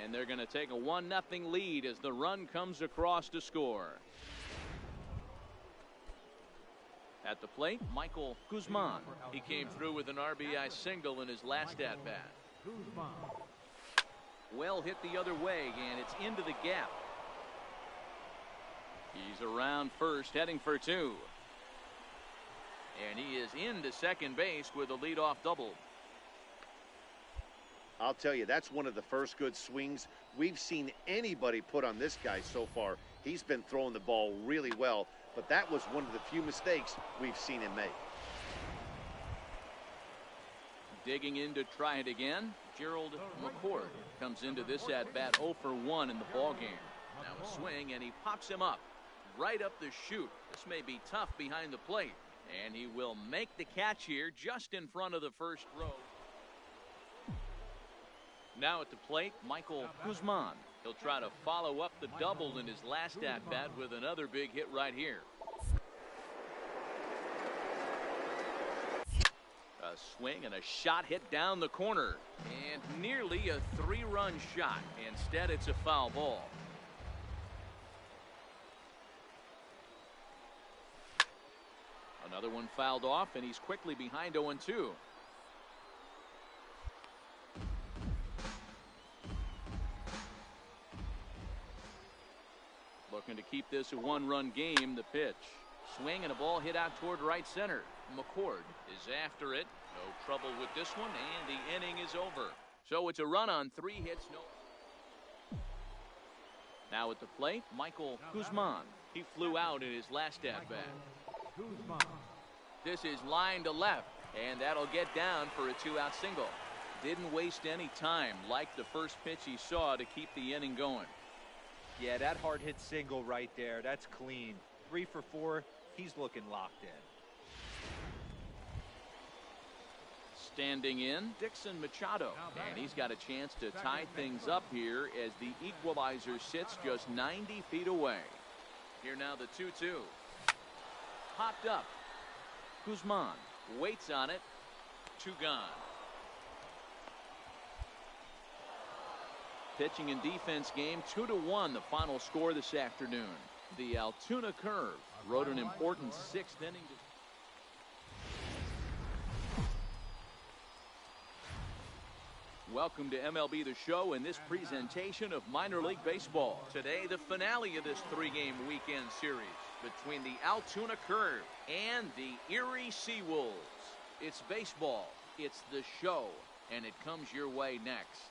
And they're going to take a 1-0 lead as the run comes across to score. At the plate, Michael Guzman. He came through with an RBI single in his last at-bat. Well hit the other way, and it's into the gap. He's around first, heading for 2. And he is into second base with a leadoff double. I'll tell you, that's one of the first good swings we've seen anybody put on this guy so far. He's been throwing the ball really well, but that was one of the few mistakes we've seen him make. Digging in to try it again, Gerald McCord comes into this at-bat 0 for 1 in the ballgame. Now a swing, and he pops him up right up the chute. This may be tough behind the plate, and he will make the catch here just in front of the first row. Now at the plate, Michael Guzman. He'll try to follow up the double in his last at-bat with another big hit right here. A swing and a shot hit down the corner, and nearly a 3-run shot. Instead, it's a foul ball. Another one fouled off, and he's quickly behind 0-2. Looking to keep this a 1-run game. The pitch. Swing and a ball hit out toward right center. McCord is after it. No trouble with this one, and the inning is over. So it's a run on 3 hits. No. Now at the plate, Michael Guzman. He flew out in his last at-bat. This is line to left, and that'll get down for a 2-out single. Didn't waste any time like the first pitch he saw to keep the inning going. Yeah, that hard hit single right there. That's clean. 3 for 4. He's looking locked in. Standing in, Dixon Machado. And he's got a chance to tie things up here as the equalizer sits just 90 feet away. Here now the 2-2. Popped up. Guzman waits on it. 2 gone. Pitching and defense game 2-1, the final score this afternoon. The Altoona Curve rode an important 6th inning. Welcome to MLB The Show and this presentation of minor league baseball. Today, the finale of this 3-game weekend series between the Altoona Curve and the Erie Seawolves. It's baseball, it's the show, and it comes your way next.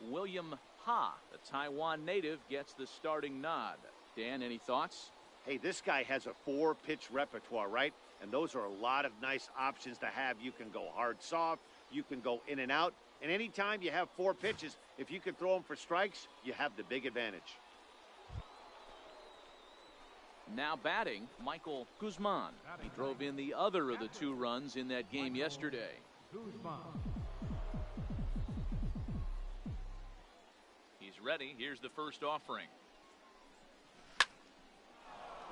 William Ha, the Taiwan native, gets the starting nod. Dan, any thoughts? Hey, this guy has a 4-pitch repertoire, right? And those are a lot of nice options to have. You can go hard, soft. You can go in and out. And anytime you have 4 pitches, if you can throw them for strikes, you have the big advantage. Now batting, Michael Guzman. He drove in the other of the 2 runs in that game yesterday. He's ready. Here's the first offering.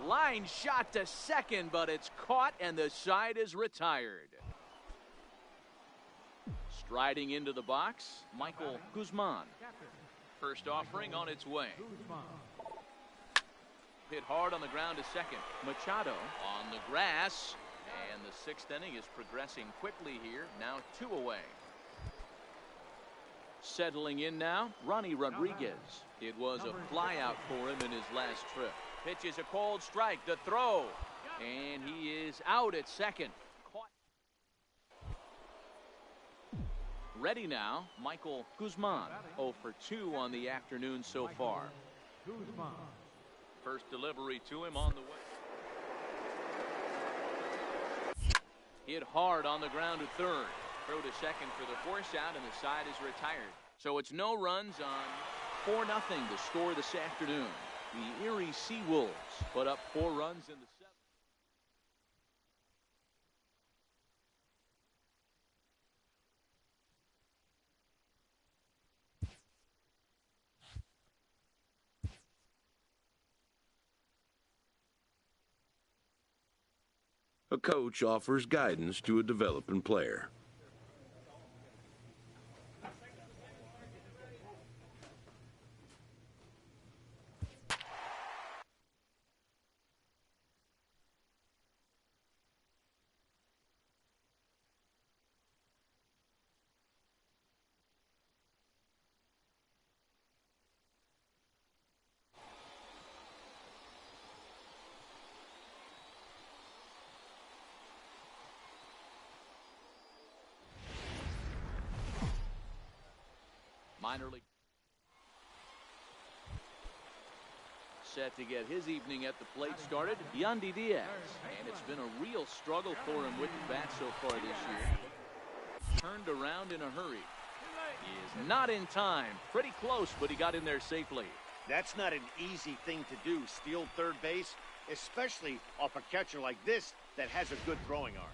Line shot to second, but it's caught and the side is retired. Striding into the box, Michael Guzman. First offering on its way. Hit hard on the ground to second. Machado on the grass. And the 6th inning is progressing quickly here. Now 2 away. Settling in now, Ronnie Rodriguez. It was a flyout for him in his last trip. Pitches a cold strike. The throw. And he is out at second. Caught. Ready now, Michael Guzman. 0 for 2 on the afternoon so far. First delivery to him on the way. Hit hard on the ground to third. Throw to second for the force out, and the side is retired. So it's no runs on 4-0 the score this afternoon. The Erie Seawolves put up 4 runs in the 7th. A coach offers guidance to a developing player. Minor league. Set to get his evening at the plate started, Yandy Diaz. And it's been a real struggle for him with the bat so far this year. Turned around in a hurry. He is not in time. Pretty close, but he got in there safely. That's not an easy thing to do, steal third base, especially off a catcher like this that has a good throwing arm.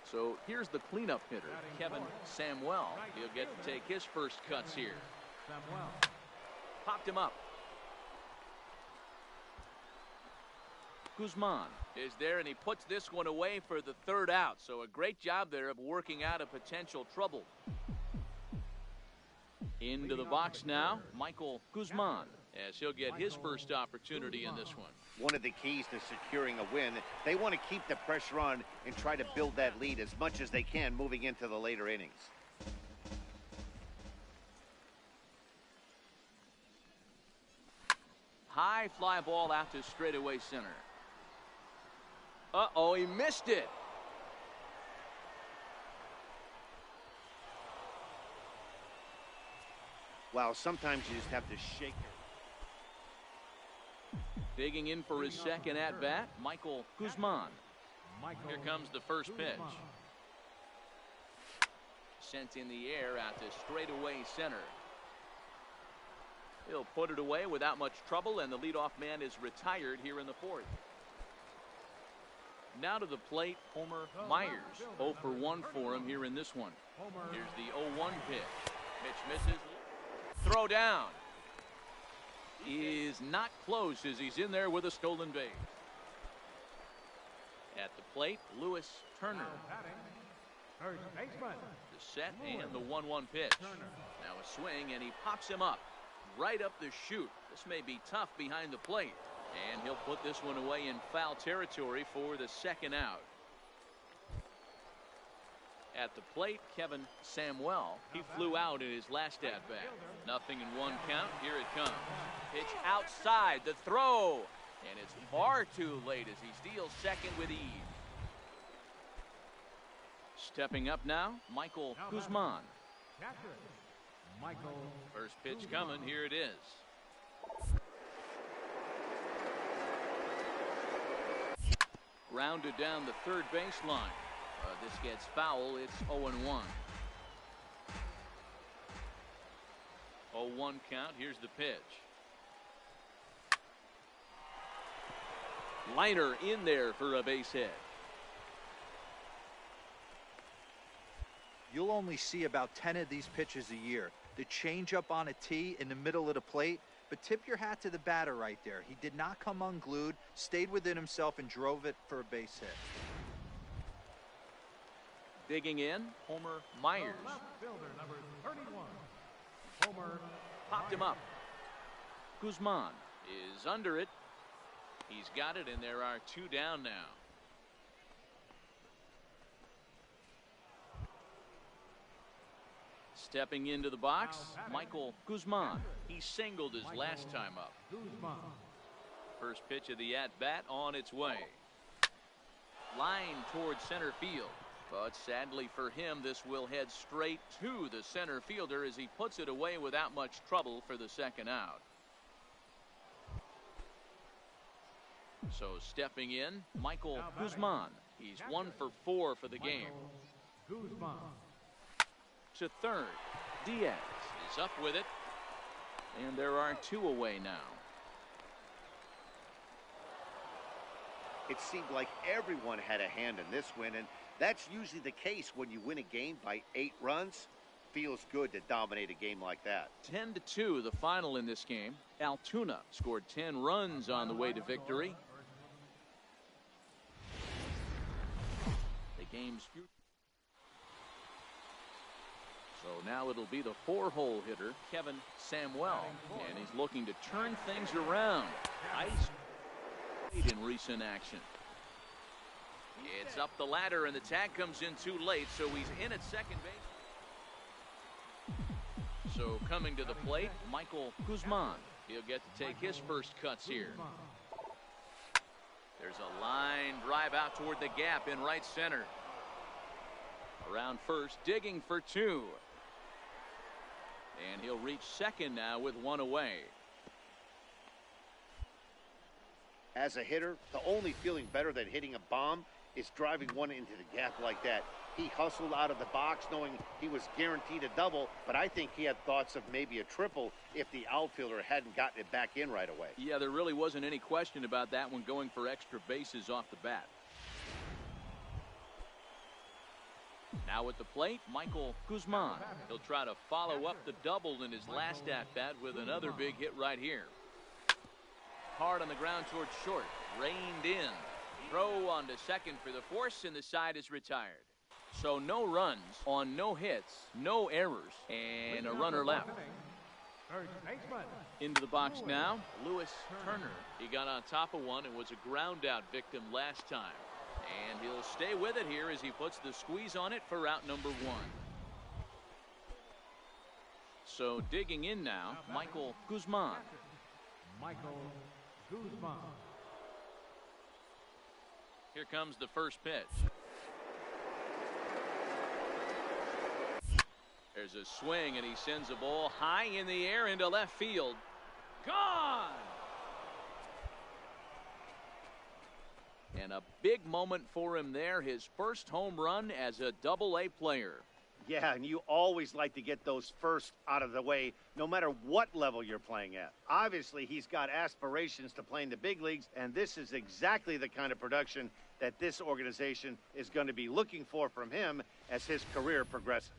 So here's the cleanup hitter, Kevin Samuel. He'll get to take his first cuts here. Popped him up. Guzman is there, and he puts this one away for the 3rd out. So a great job there of working out a potential trouble. Into the box now, Michael Guzman, as he'll get his first opportunity in this one. One of the keys to securing a win, they want to keep the pressure on and try to build that lead as much as they can moving into the later innings. High fly ball out to straightaway center. Uh-oh, he missed it. Wow, sometimes you just have to shake it. Digging in for his second at-bat, Michael Guzman. Here comes the first pitch. Sent in the air out to straightaway center. He'll put it away without much trouble, and the leadoff man is retired here in the 4th. Now to the plate, Homer Myers. 0 for 1 for him here in this one. Here's the 0-1 pitch. Pitch misses. Throw down. Is not close as he's in there with a stolen base. At the plate, Lewis Turner. The set and the 1-1 pitch. Now a swing, and he pops him up. Right up the chute. This may be tough behind the plate. And he'll put this one away in foul territory for the 2nd out. At the plate, Kevin Samuel. He flew out in his last at-bat. 0-1 count. Here it comes. Pitch outside. The throw. And it's far too late as he steals second with ease. Stepping up now, Michael Guzman. First pitch coming. Here it is. Grounded down the third baseline. This gets foul. It's 0-1. 0-1 count. Here's the pitch. Liner in there for a base hit. You'll only see about 10 of these pitches a year. The changeup on a tee in the middle of the plate. But tip your hat to the batter right there. He did not come unglued, stayed within himself, and drove it for a base hit. Digging in, Homer Myers. Fielder number 31, Homer. Popped him up. Guzman is under it. He's got it, and there are two down now. Stepping into the box, Michael Guzman. He singled his last time up. First pitch of the at-bat on its way. Line towards center field. But sadly for him, this will head straight to the center fielder as he puts it away without much trouble for the second out. So stepping in, Michael Guzman. He's 1 for 4 for the game. To third, Diaz is up with it, and there are two away now. It seemed like everyone had a hand in this win, and that's usually the case when you win a game by 8 runs. Feels good to dominate a game like that. 10-2 the final in this game. Altoona scored 10 runs on the way to victory. The game's future. So now it'll be the 4-hole hitter, Kevin Samuel, and he's looking to turn things around. Ice in recent action. It's up the ladder, and the tag comes in too late, so he's in at second base. So coming to the plate, Michael Guzman. He'll get to take his first cuts here. There's a line drive out toward the gap in right center. Around first, digging for 2. And he'll reach second now with 1 away. As a hitter, the only feeling better than hitting a bomb is driving one into the gap like that. He hustled out of the box knowing he was guaranteed a double, but I think he had thoughts of maybe a triple if the outfielder hadn't gotten it back in right away. Yeah, there really wasn't any question about that one, going for extra bases off the bat. Now at the plate, Michael Guzman. He'll try to follow up the double in his last at-bat with another big hit right here. Hard on the ground towards short. Reined in. Throw on to second for the force, and the side is retired. So no runs on no hits, no errors, and a runner left. Into the box now, Lewis Turner. He got on top of one and was a ground-out victim last time. And he'll stay with it here as he puts the squeeze on it for out number 1. So digging in now, Michael Guzman. Here comes the first pitch. There's a swing, and he sends a ball high in the air into left field. Gone! And a big moment for him there, his first home run as a Double-A player. Yeah, and you always like to get those first out of the way, no matter what level you're playing at. Obviously, he's got aspirations to play in the big leagues, and this is exactly the kind of production that this organization is going to be looking for from him as his career progresses.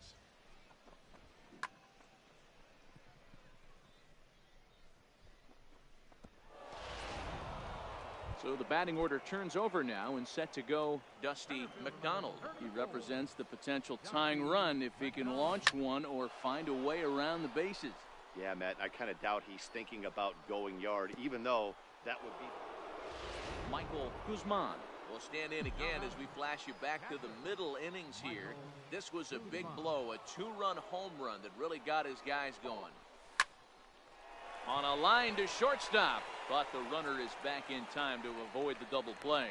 So the batting order turns over now, and set to go Dusty McDonald. He represents the potential tying run if he can launch one or find a way around the bases. Yeah, Matt, I kind of doubt he's thinking about going yard, even though that would be... Michael Guzman will stand in again as we flash you back to the middle innings here. This was a big blow, a 2-run home run that really got his guys going. On a line to shortstop, but the runner is back in time to avoid the double play.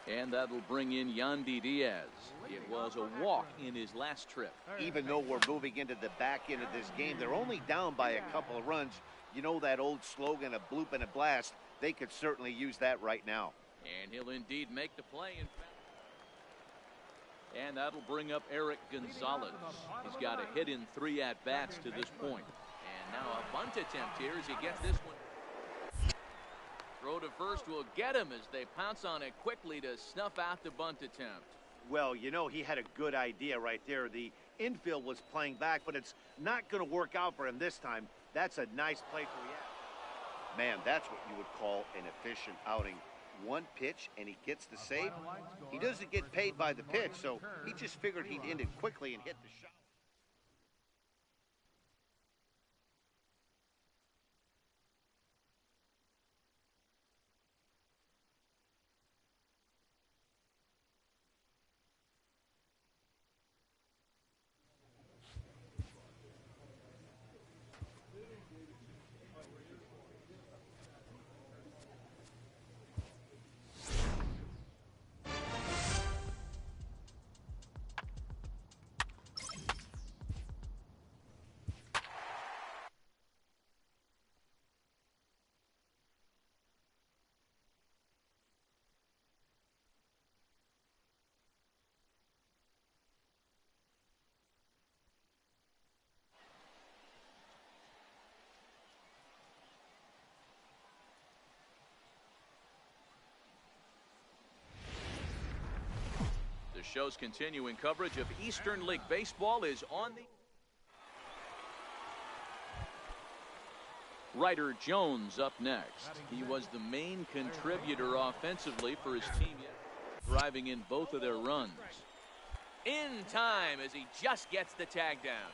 And that'll bring in Yandy Diaz. It was a walk in his last trip. Even though we're moving into the back end of this game, they're only down by a couple of runs. You know that old slogan, a bloop and a blast? They could certainly use that right now. And he'll indeed make the play. And that'll bring up Eric Gonzalez. He's got a hit in 3 at-bats to this point. And now a bunt attempt here as he gets this one. Throw to first will get him as they pounce on it quickly to snuff out the bunt attempt. Well, you know, he had a good idea right there. The infield was playing back, but it's not going to work out for him this time. That's a nice play to react. Man, that's what you would call an efficient outing. One pitch, and he gets the save. He doesn't get paid by the pitch, so he just figured he'd end it quickly and hit the shot. The show's continuing coverage of Eastern League Baseball is on the... Ryder Jones up next. He was the main contributor offensively for his team, driving in both of their runs. In time as he just gets the tag down.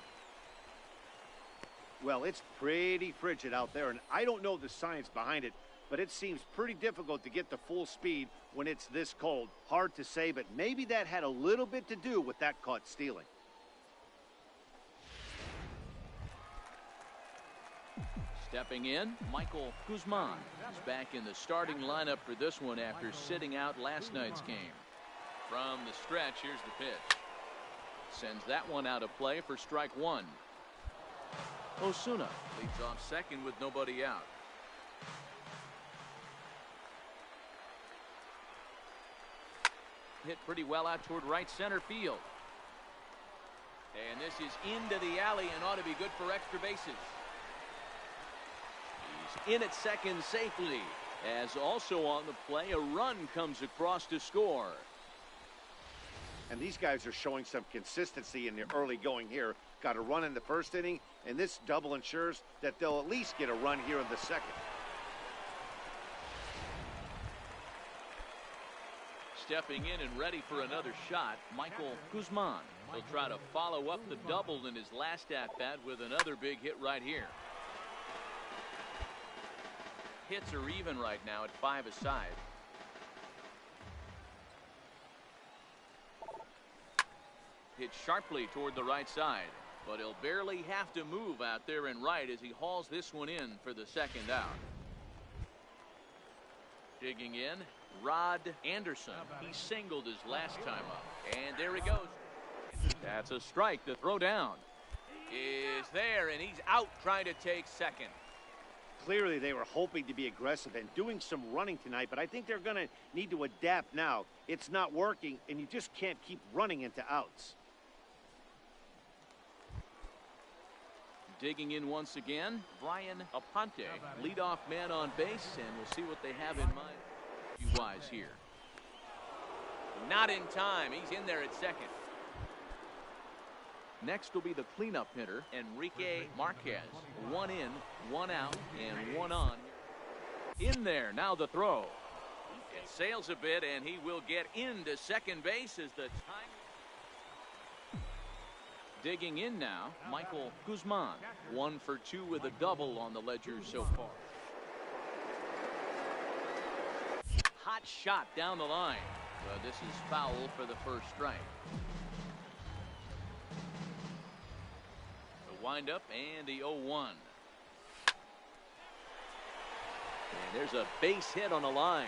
Well, it's pretty frigid out there, and I don't know the science behind it, but it seems pretty difficult to get to full speed when it's this cold. Hard to say, but maybe that had a little bit to do with that caught stealing. Stepping in, Michael Guzman is back in the starting lineup for this one after sitting out last night's game. From the stretch, here's the pitch. Sends that one out of play for strike one. Osuna leads off second with nobody out. Hit pretty well out toward right center field. And this is into the alley and ought to be good for extra bases. He's in at second safely, as also on the play a run comes across to score. And these guys are showing some consistency in the early going here. Got a run in the first inning, and this double ensures that they'll at least get a run here in the second. Stepping in and ready for another shot, Michael Guzman. He'll try to follow up the double in his last at-bat with another big hit right here. Hits are even right now at 5 aside. Hit sharply toward the right side, but he'll barely have to move out there and right as he hauls this one in for the second out. Digging in, Rod Anderson. He singled his last time up, and there he goes. That's a strike. The throw down is there, and he's out trying to take second. Clearly, they were hoping to be aggressive and doing some running tonight, but I think they're going to need to adapt now. It's not working, and you just can't keep running into outs. Digging in once again, Brian Aponte, leadoff man on base, and we'll see what they have in mind wise here. Not in time. He's in there at second. Next will be the cleanup hitter, Enrique Marquez. 1 in, 1 out, and 1 on. In there, now the throw. It sails a bit, and he will get into second base as the time. Digging in now, Michael Guzman. 1 for 2 with a double on the ledger so far. Hot shot down the line. This is foul for the first strike. The windup and the 0-1. And there's a base hit on the line.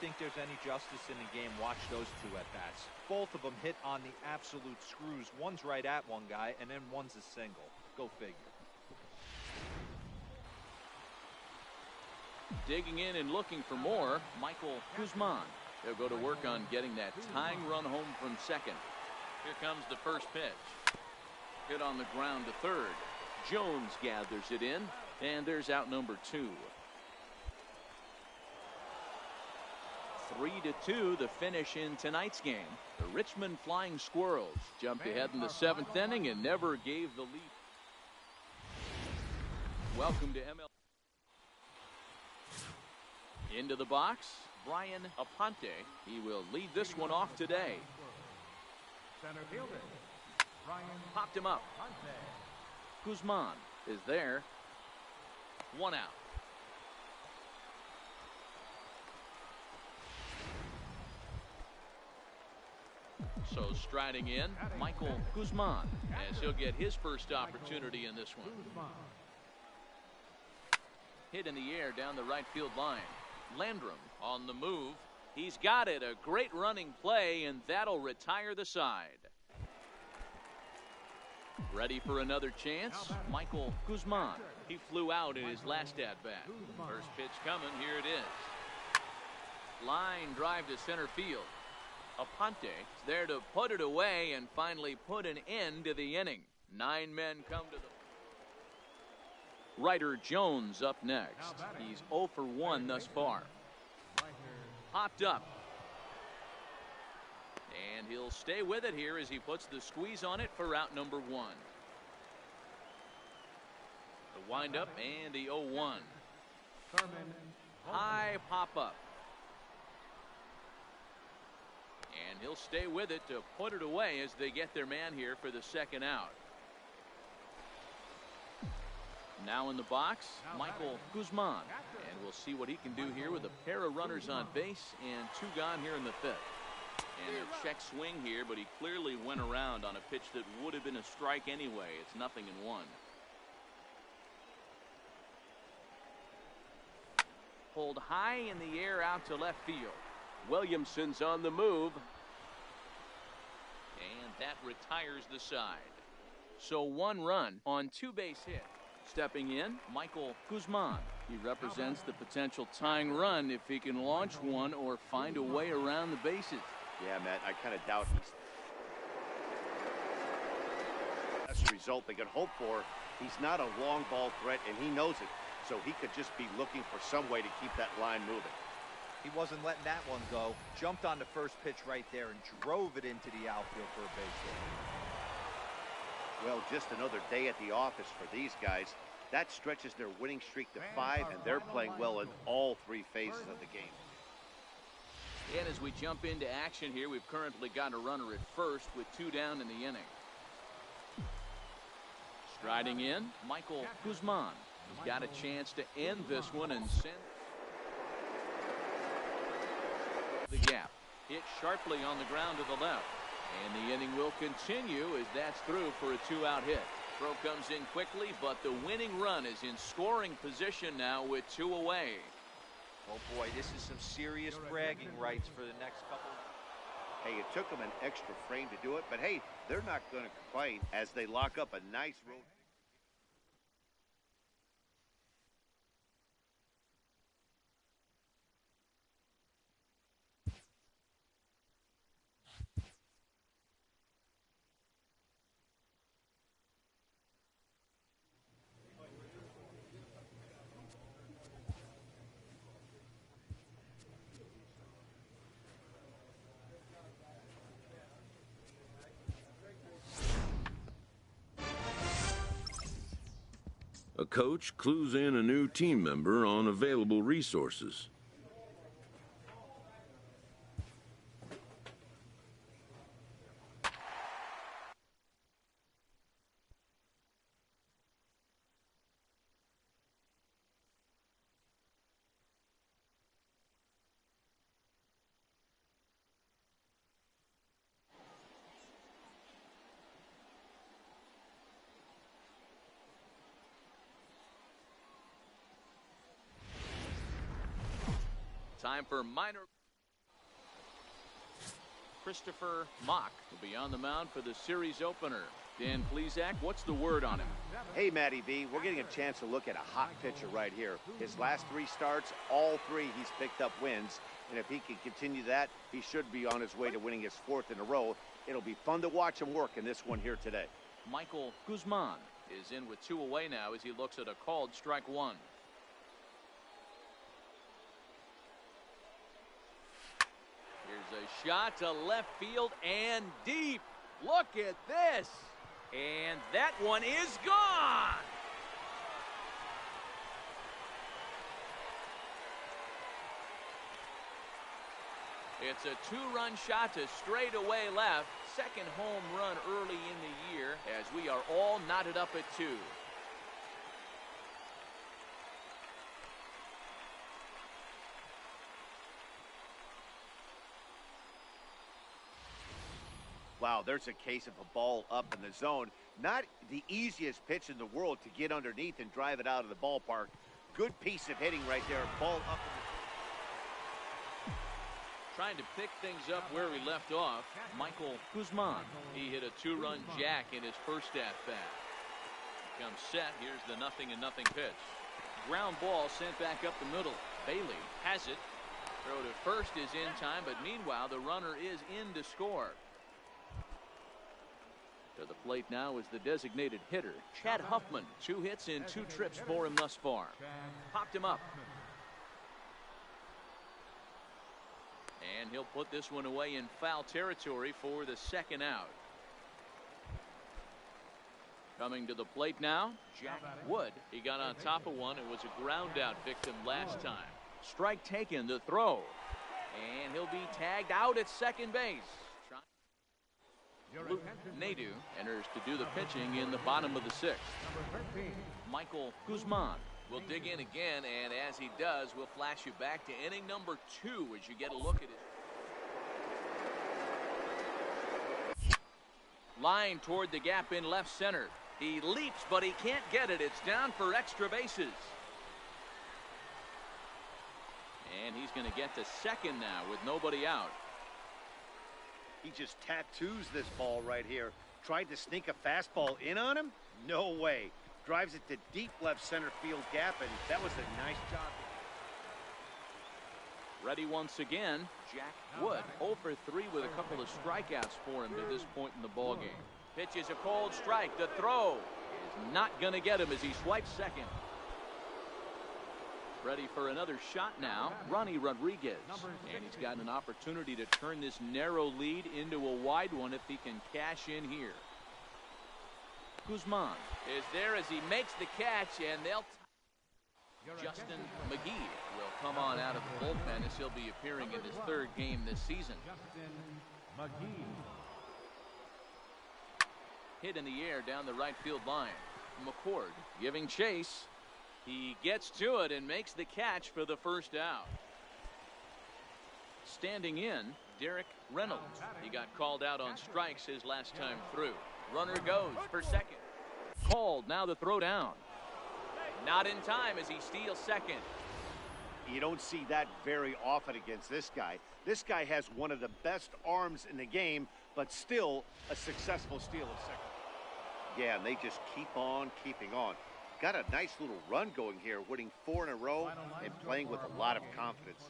think there's any justice in the game, watch those two at-bats. Both of them hit on the absolute screws. One's right at one guy, and then one's a single. Go figure. Digging in and looking for more, Michael Guzman. He'll go to work on getting that tying run home from second. Here comes the first pitch. Hit on the ground to third. Jones gathers it in, and there's out number 2. 3-2 the finish in tonight's game. The Richmond Flying Squirrels jumped ahead in the 7th inning and never gave the lead. Welcome to MLB. Into the box, Brian Aponte. He will lead this one off today. Center fielder, Brian Popped him up. Guzman is there. 1 out. So striding in, Michael Guzman, as he'll get his first opportunity in this one. Hit in the air down the right field line. Landrum on the move. He's got it. A great running play, and that'll retire the side. Ready for another chance, Michael Guzman. He flew out in his last at-bat. First pitch coming. Here it is. Line drive to center field. Aponte is there to put it away and finally put an end to the inning. 9 men come to the... Ryder Jones up next. He's 0 for 1 thus far. Popped up. And he'll stay with it here as he puts the squeeze on it for out number 1. The windup and the 0-1. High pop up. And he'll stay with it to put it away as they get their man here for the second out. Now in the box, Michael Guzman. And we'll see what he can do here with a pair of runners on base and 2 gone here in the 5th. And a check swing here, but he clearly went around on a pitch that would have been a strike anyway. It's 0-1. Pulled high in the air out to left field. Williamson's on the move. And that retires the side. So 1 run on 2 base hit. Stepping in, Michael Guzman. He represents the potential tying run if he can launch one or find a way around the bases. Yeah, Matt, I kind of doubt that's the result they could hope for. He's not a long ball threat, and he knows it. So he could just be looking for some way to keep that line moving. He wasn't letting that one go. Jumped on the first pitch right there and drove it into the outfield for a base hit. Well, just another day at the office for these guys. That stretches their winning streak to 5, and they're playing well in all 3 phases of the game. And as we jump into action here, we've currently got a runner at first with 2 down in the inning. Striding in, Michael Guzman. He's got a chance to end this one and send the gap. Hit sharply on the ground to the left. And the inning will continue as that's through for a 2-out hit. Throw comes in quickly, but the winning run is in scoring position now with 2 away. Oh boy, this is some serious bragging rights for the next couple. Hey, it took them an extra frame to do it, but hey, they're not going to complain as they lock up a nice road. A coach clues in a new team member on available resources. Time for minor. Christopher Mock will be on the mound for the series opener. Dan Plesac, what's the word on him? Hey, Matty V, we're getting a chance to look at a hot pitcher right here. His last 3 starts, all 3 he's picked up wins. And if he can continue that, he should be on his way to winning his 4th in a row. It'll be fun to watch him work in this one here today. Michael Guzman is in with 2 away now as he looks at a called strike 1. Here's a shot to left field and deep. Look at this. And that one is gone. It's a 2-run shot to straightaway left. Second home run early in the year as we are all knotted up at 2. Wow, there's a case of a ball up in the zone. Not the easiest pitch in the world to get underneath and drive it out of the ballpark. Good piece of hitting right there. Ball up in the... Trying to pick things up where we left off, Michael Guzman. He hit a 2-run jack in his first at-bat. Comes set. Here's the 0-0 pitch. Ground ball sent back up the middle. Bailey has it. Throw to first is in time, but meanwhile the runner is in to score. To the plate now is the designated hitter, Chad Huffman. 2 hits in 2 trips for him thus far. Popped him up. And he'll put this one away in foul territory for the 2nd out. Coming to the plate now, Jack Wood. He got on top of one. It was a ground out victim last time. Strike taken, the throw. And he'll be tagged out at second base. Luke Nadu enters to do the pitching in the bottom of the 6th. Michael Guzman will dig in again, and as he does, we'll flash you back to inning number 2 as you get a look at it. Line toward the gap in left center. He leaps, but he can't get it. It's down for extra bases. And he's going to get to second now with nobody out. He just tattoos this ball right here. Tried to sneak a fastball in on him? No way. Drives it to deep left center field gap, and that was a nice job. Ready once again, Jack Wood. 0 for 3 with a couple of strikeouts for him to this point in the ballgame. Pitches a cold strike. The throw is not going to get him as he swipes second. Ready for another shot now, Ronnie Rodriguez. And he's got an opportunity to turn this narrow lead into a wide one if he can cash in here. Guzman is there as he makes the catch, and they'll... Justin McGee will come on out of the bullpen as he'll be appearing in his 3rd game this season. Hit in the air down the right field line. McCord giving chase. He gets to it and makes the catch for the 1st out. Standing in, Derek Reynolds. He got called out on strikes his last time through. Runner goes for second. Called, now the throw down. Not in time as he steals second. You don't see that very often against this guy. This guy has one of the best arms in the game, but still a successful steal of second. Yeah, and they just keep on keeping on. Got a nice little run going here, winning 4 in a row and playing with a lot of confidence.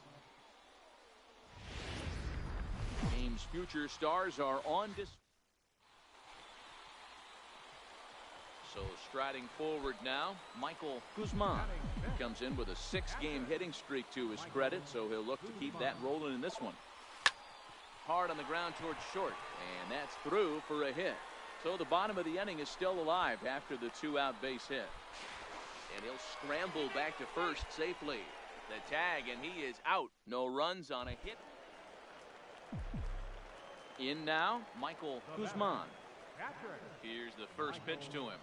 Game's future stars are on display. So striding forward now, Michael Guzman. He comes in with a 6-game hitting streak to his credit, so he'll look to keep that rolling in this one. Hard on the ground towards short, and that's through for a hit. So the bottom of the inning is still alive after the 2-out base hit. And he'll scramble back to first safely. The tag, and he is out. No runs on a hit. In now, Michael Guzman. Here's the first pitch to him.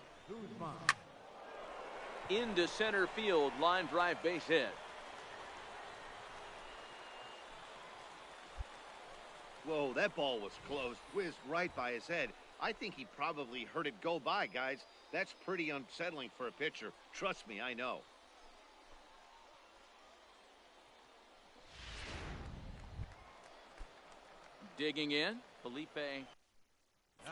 Into center field, line drive base hit. Whoa, that ball was close. Whizzed right by his head. I think he probably heard it go by, guys. That's pretty unsettling for a pitcher. Trust me, I know. Digging in, Felipe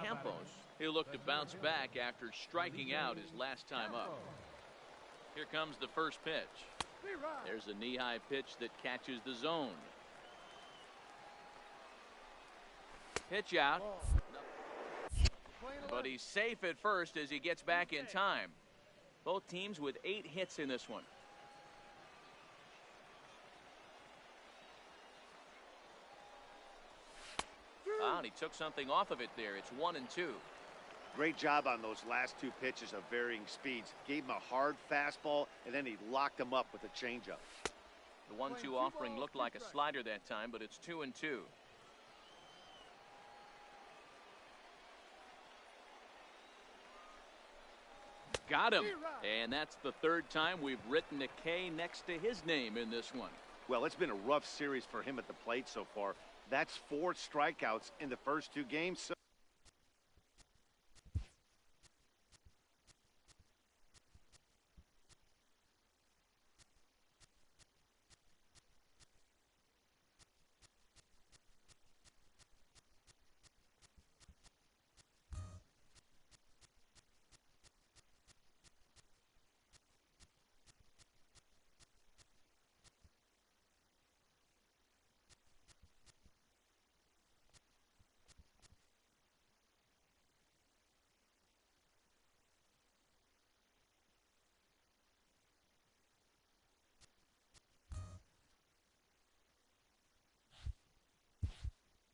Campos. He'll look to bounce back after striking out his last time up. Here comes the first pitch. There's a knee-high pitch that catches the zone. Pitch out. But he's safe at first as he gets back in time. Both teams with 8 hits in this one. And he took something off of it there. It's 1-2. Great job on those last 2 pitches of varying speeds. Gave him a hard fastball, and then he locked him up with a changeup. The 1-2 offering looked like a slider that time, but it's 2-2. Got him. And that's the 3rd time we've written a K next to his name in this one. Well, it's been a rough series for him at the plate so far. That's 4 strikeouts in the first 2 games.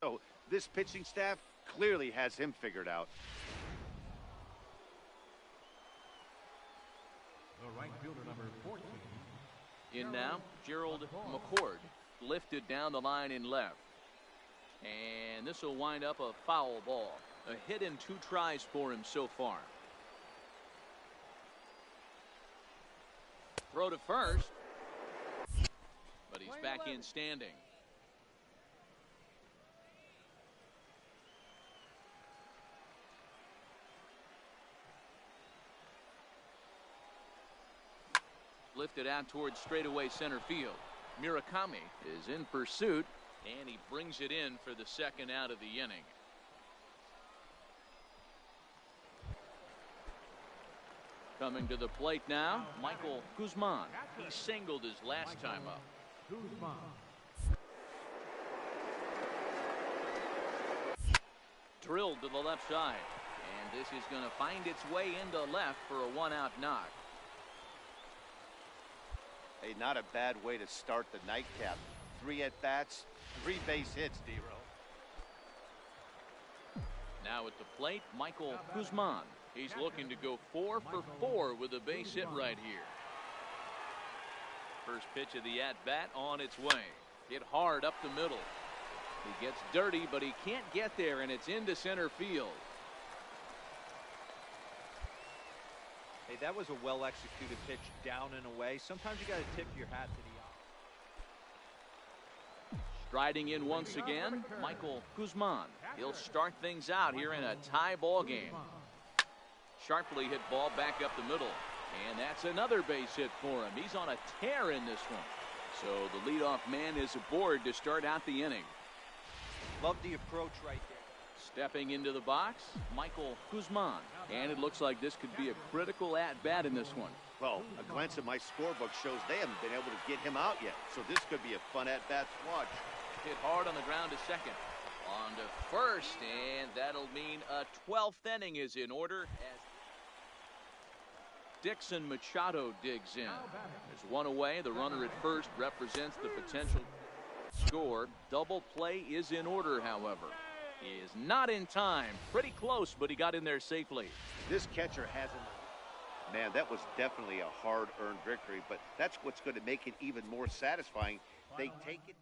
So this pitching staff clearly has him figured out. The right fielder, number 14. In now, Gerald McCord lifted down the line in left. And this will wind up a foul ball. A hit in 2 tries for him so far. Throw to first. But he's back in standing. Lifted out towards straightaway center field. Murakami is in pursuit, and he brings it in for the 2nd out of the inning. Coming to the plate now, Michael Guzman. He singled his last time up. Drilled to the left side, and this is going to find its way into left for a 1-out knock. Hey, not a bad way to start the nightcap. 3 at-bats, 3 base hits, D-Roll. Now at the plate, Michael Guzman. He's looking to go 4 for 4 with a base hit right here. First pitch of the at-bat on its way. Hit hard up the middle. He gets dirty, but he can't get there, and it's into center field. Hey, that was a well-executed pitch down and away. Sometimes you got to tip your hat to the eye. Striding in once again, Michael Guzman. He'll start things out here in a tie ball game. Sharply hit ball back up the middle. And that's another base hit for him. He's on a tear in this one. So the leadoff man is aboard to start out the inning. Love the approach right there. Stepping into the box, Michael Guzman. And it looks like this could be a critical at-bat in this one. Well, a glance at my scorebook shows they haven't been able to get him out yet. So this could be a fun at-bat to watch. Hit hard on the ground to second. On to first, and that'll mean a 12th inning is in order as Dixon Machado digs in. There's one away. The runner at first represents the potential score. Double play is in order, however. He is not in time. Pretty close, but he got in there safely. This catcher hasn't. Man, that was definitely a hard-earned victory, but that's what's going to make it even more satisfying. They take it.